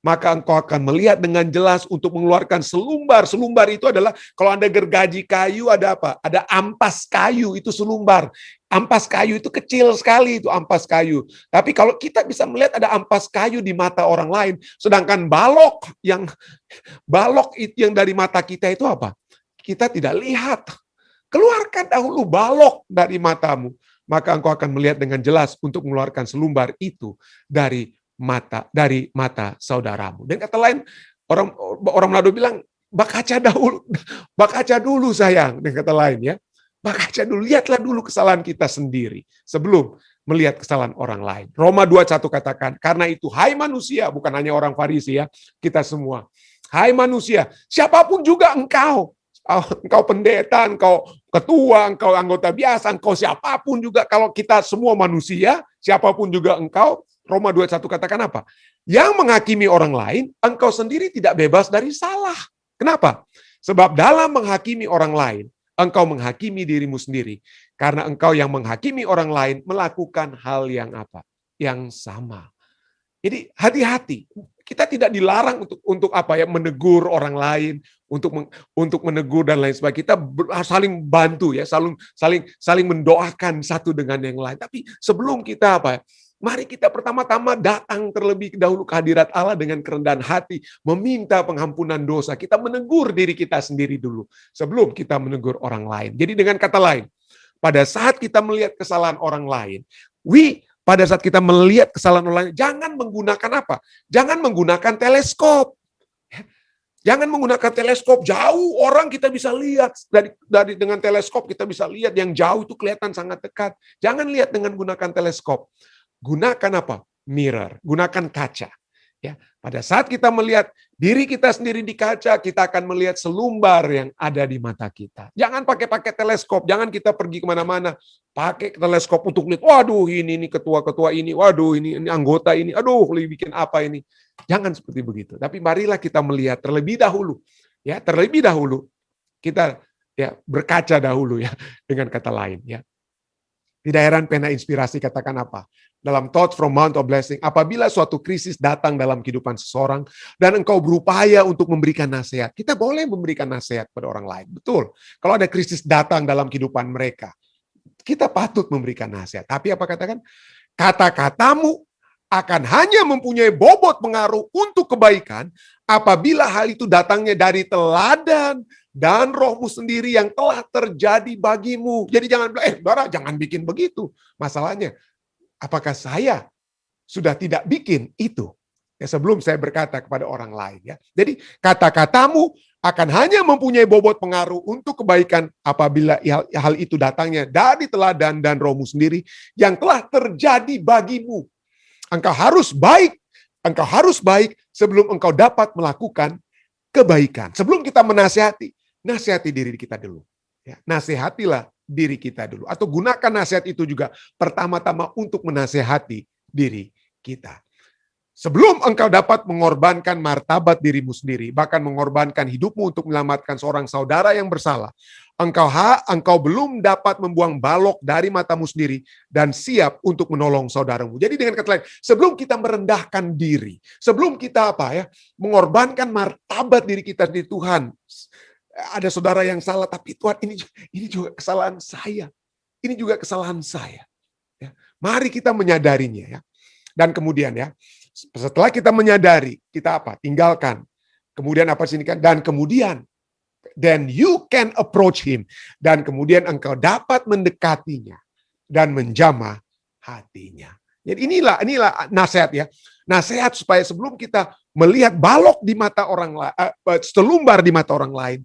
Maka engkau akan melihat dengan jelas untuk mengeluarkan selumbar. Selumbar itu adalah, kalau Anda gergaji kayu, ada apa? Ada ampas kayu, itu selumbar. Ampas kayu itu kecil sekali, itu ampas kayu. Tapi kalau kita bisa melihat ada ampas kayu di mata orang lain, sedangkan balok yang dari mata kita itu apa? Kita tidak lihat. Keluarkan dahulu balok dari matamu. Maka engkau akan melihat dengan jelas untuk mengeluarkan selumbar itu dari mata saudaramu. Dan kata lain, orang Manado bilang, bak kaca dulu sayang. Dan kata lain ya, bak kaca dulu, lihatlah dulu kesalahan kita sendiri sebelum melihat kesalahan orang lain. Roma 2:1 katakan, karena itu hai manusia, bukan hanya orang Farisi ya, kita semua. Hai manusia, siapapun juga engkau pendeta, engkau ketua, engkau anggota biasa, engkau siapapun juga, kalau kita semua manusia, siapapun juga engkau, Roma 2:1 katakan apa? Yang menghakimi orang lain, engkau sendiri tidak bebas dari salah. Kenapa? Sebab dalam menghakimi orang lain, engkau menghakimi dirimu sendiri. Karena engkau yang menghakimi orang lain melakukan hal yang apa? Yang sama. Jadi hati-hati. Kita tidak dilarang untuk apa ya, menegur orang lain, untuk menegur dan lain sebagainya. Kita harus saling bantu ya, saling mendoakan satu dengan yang lain. Tapi sebelum kita apa ya, mari kita pertama-tama datang terlebih dahulu ke hadirat Allah dengan kerendahan hati, meminta pengampunan dosa. Kita menegur diri kita sendiri dulu, sebelum kita menegur orang lain. Jadi dengan kata lain, pada saat kita melihat kesalahan orang lain, pada saat kita melihat kesalahan orang lain, jangan menggunakan apa? Jangan menggunakan teleskop. Jangan menggunakan teleskop, jauh orang kita bisa lihat. Dengan teleskop kita bisa lihat yang jauh itu kelihatan sangat dekat. Jangan lihat dengan gunakan teleskop. Gunakan apa? Mirror, gunakan kaca. Ya, pada saat kita melihat diri kita sendiri di kaca, kita akan melihat selumbar yang ada di mata kita. Jangan pakai teleskop, jangan kita pergi kemana-mana pakai teleskop untuk lihat, waduh ini ketua-ketua ini, waduh ini anggota ini, aduh bikin apa ini. Jangan seperti begitu. Tapi marilah kita melihat terlebih dahulu. Ya, terlebih dahulu kita ya berkaca dahulu ya, dengan kata lain ya. Tidak heran pena inspirasi katakan apa? Dalam Thoughts from Mount of Blessing, apabila suatu krisis datang dalam kehidupan seseorang dan engkau berupaya untuk memberikan nasihat, kita boleh memberikan nasihat pada orang lain. Betul. Kalau ada krisis datang dalam kehidupan mereka, kita patut memberikan nasihat. Tapi apa katakan? Kata-katamu akan hanya mempunyai bobot pengaruh untuk kebaikan apabila hal itu datangnya dari teladan dan rohmu sendiri yang telah terjadi bagimu. Jadi jangan bilang, Dara jangan bikin begitu. Masalahnya, apakah saya sudah tidak bikin itu? Ya, sebelum saya berkata kepada orang lain. Ya. Jadi kata-katamu akan hanya mempunyai bobot pengaruh untuk kebaikan apabila hal itu datangnya dari teladan dan rohmu sendiri yang telah terjadi bagimu. Engkau harus baik sebelum engkau dapat melakukan kebaikan. Sebelum kita nasihati diri kita dulu. Ya, nasihatilah diri kita dulu. Atau gunakan nasihat itu juga pertama-tama untuk menasihati diri kita. Sebelum engkau dapat mengorbankan martabat dirimu sendiri, bahkan mengorbankan hidupmu untuk menyelamatkan seorang saudara yang bersalah, engkau belum dapat membuang balok dari matamu sendiri dan siap untuk menolong saudaramu. Jadi dengan kata lain, sebelum kita merendahkan diri, sebelum kita mengorbankan martabat diri kita di Tuhan, ada saudara yang salah, tapi Tuhan ini juga kesalahan saya, ini juga kesalahan saya. Ya, mari kita menyadarinya ya. Dan kemudian setelah kita menyadari, kita tinggalkan. Kemudian apa sini kan? Dan kemudian then you can approach him. Dan kemudian engkau dapat mendekatinya dan menjamah hatinya. Jadi inilah nasihat ya. Nasihat supaya sebelum kita melihat balok di mata orang lain, selumbar di mata orang lain,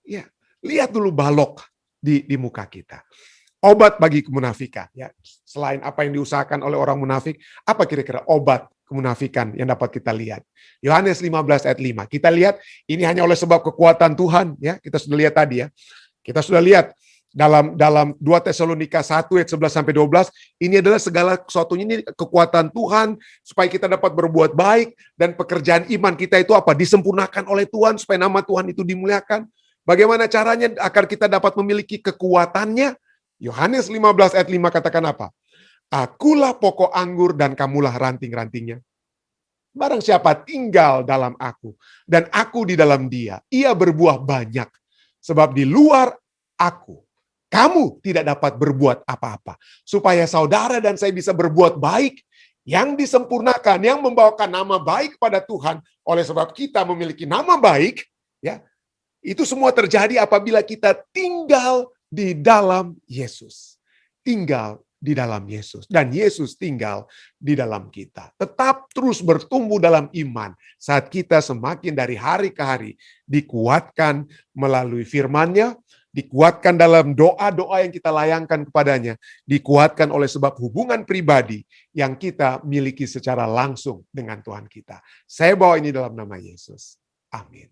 ya, lihat dulu balok di muka kita. Obat bagi kemunafikan ya. Selain apa yang diusahakan oleh orang munafik, apa kira-kira obat kemunafikan yang dapat kita lihat? Yohanes 15 ayat 5. Kita lihat ini hanya oleh sebab kekuatan Tuhan ya. Kita sudah lihat tadi ya. Kita sudah lihat dalam 2 Tesalonika 1 ayat 11 sampai 12, ini adalah segala sesuatunya ini kekuatan Tuhan supaya kita dapat berbuat baik dan pekerjaan iman kita itu disempurnakan oleh Tuhan supaya nama Tuhan itu dimuliakan. Bagaimana caranya agar kita dapat memiliki kekuatannya? Yohanes 15 ayat 5 katakan apa? Akulah pokok anggur dan kamulah ranting-rantingnya. Barang siapa tinggal dalam aku dan aku di dalam dia, ia berbuah banyak. Sebab di luar aku, kamu tidak dapat berbuat apa-apa. Supaya saudara dan saya bisa berbuat baik, yang disempurnakan, yang membawakan nama baik pada Tuhan. Oleh sebab kita memiliki nama baik, ya, itu semua terjadi apabila kita tinggal di dalam Yesus. Tinggal di dalam Yesus. Dan Yesus tinggal di dalam kita. Tetap terus bertumbuh dalam iman saat kita semakin dari hari ke hari dikuatkan melalui firman-Nya, dikuatkan dalam doa-doa yang kita layangkan kepadanya, dikuatkan oleh sebab hubungan pribadi yang kita miliki secara langsung dengan Tuhan kita. Saya bawa ini dalam nama Yesus. Amin.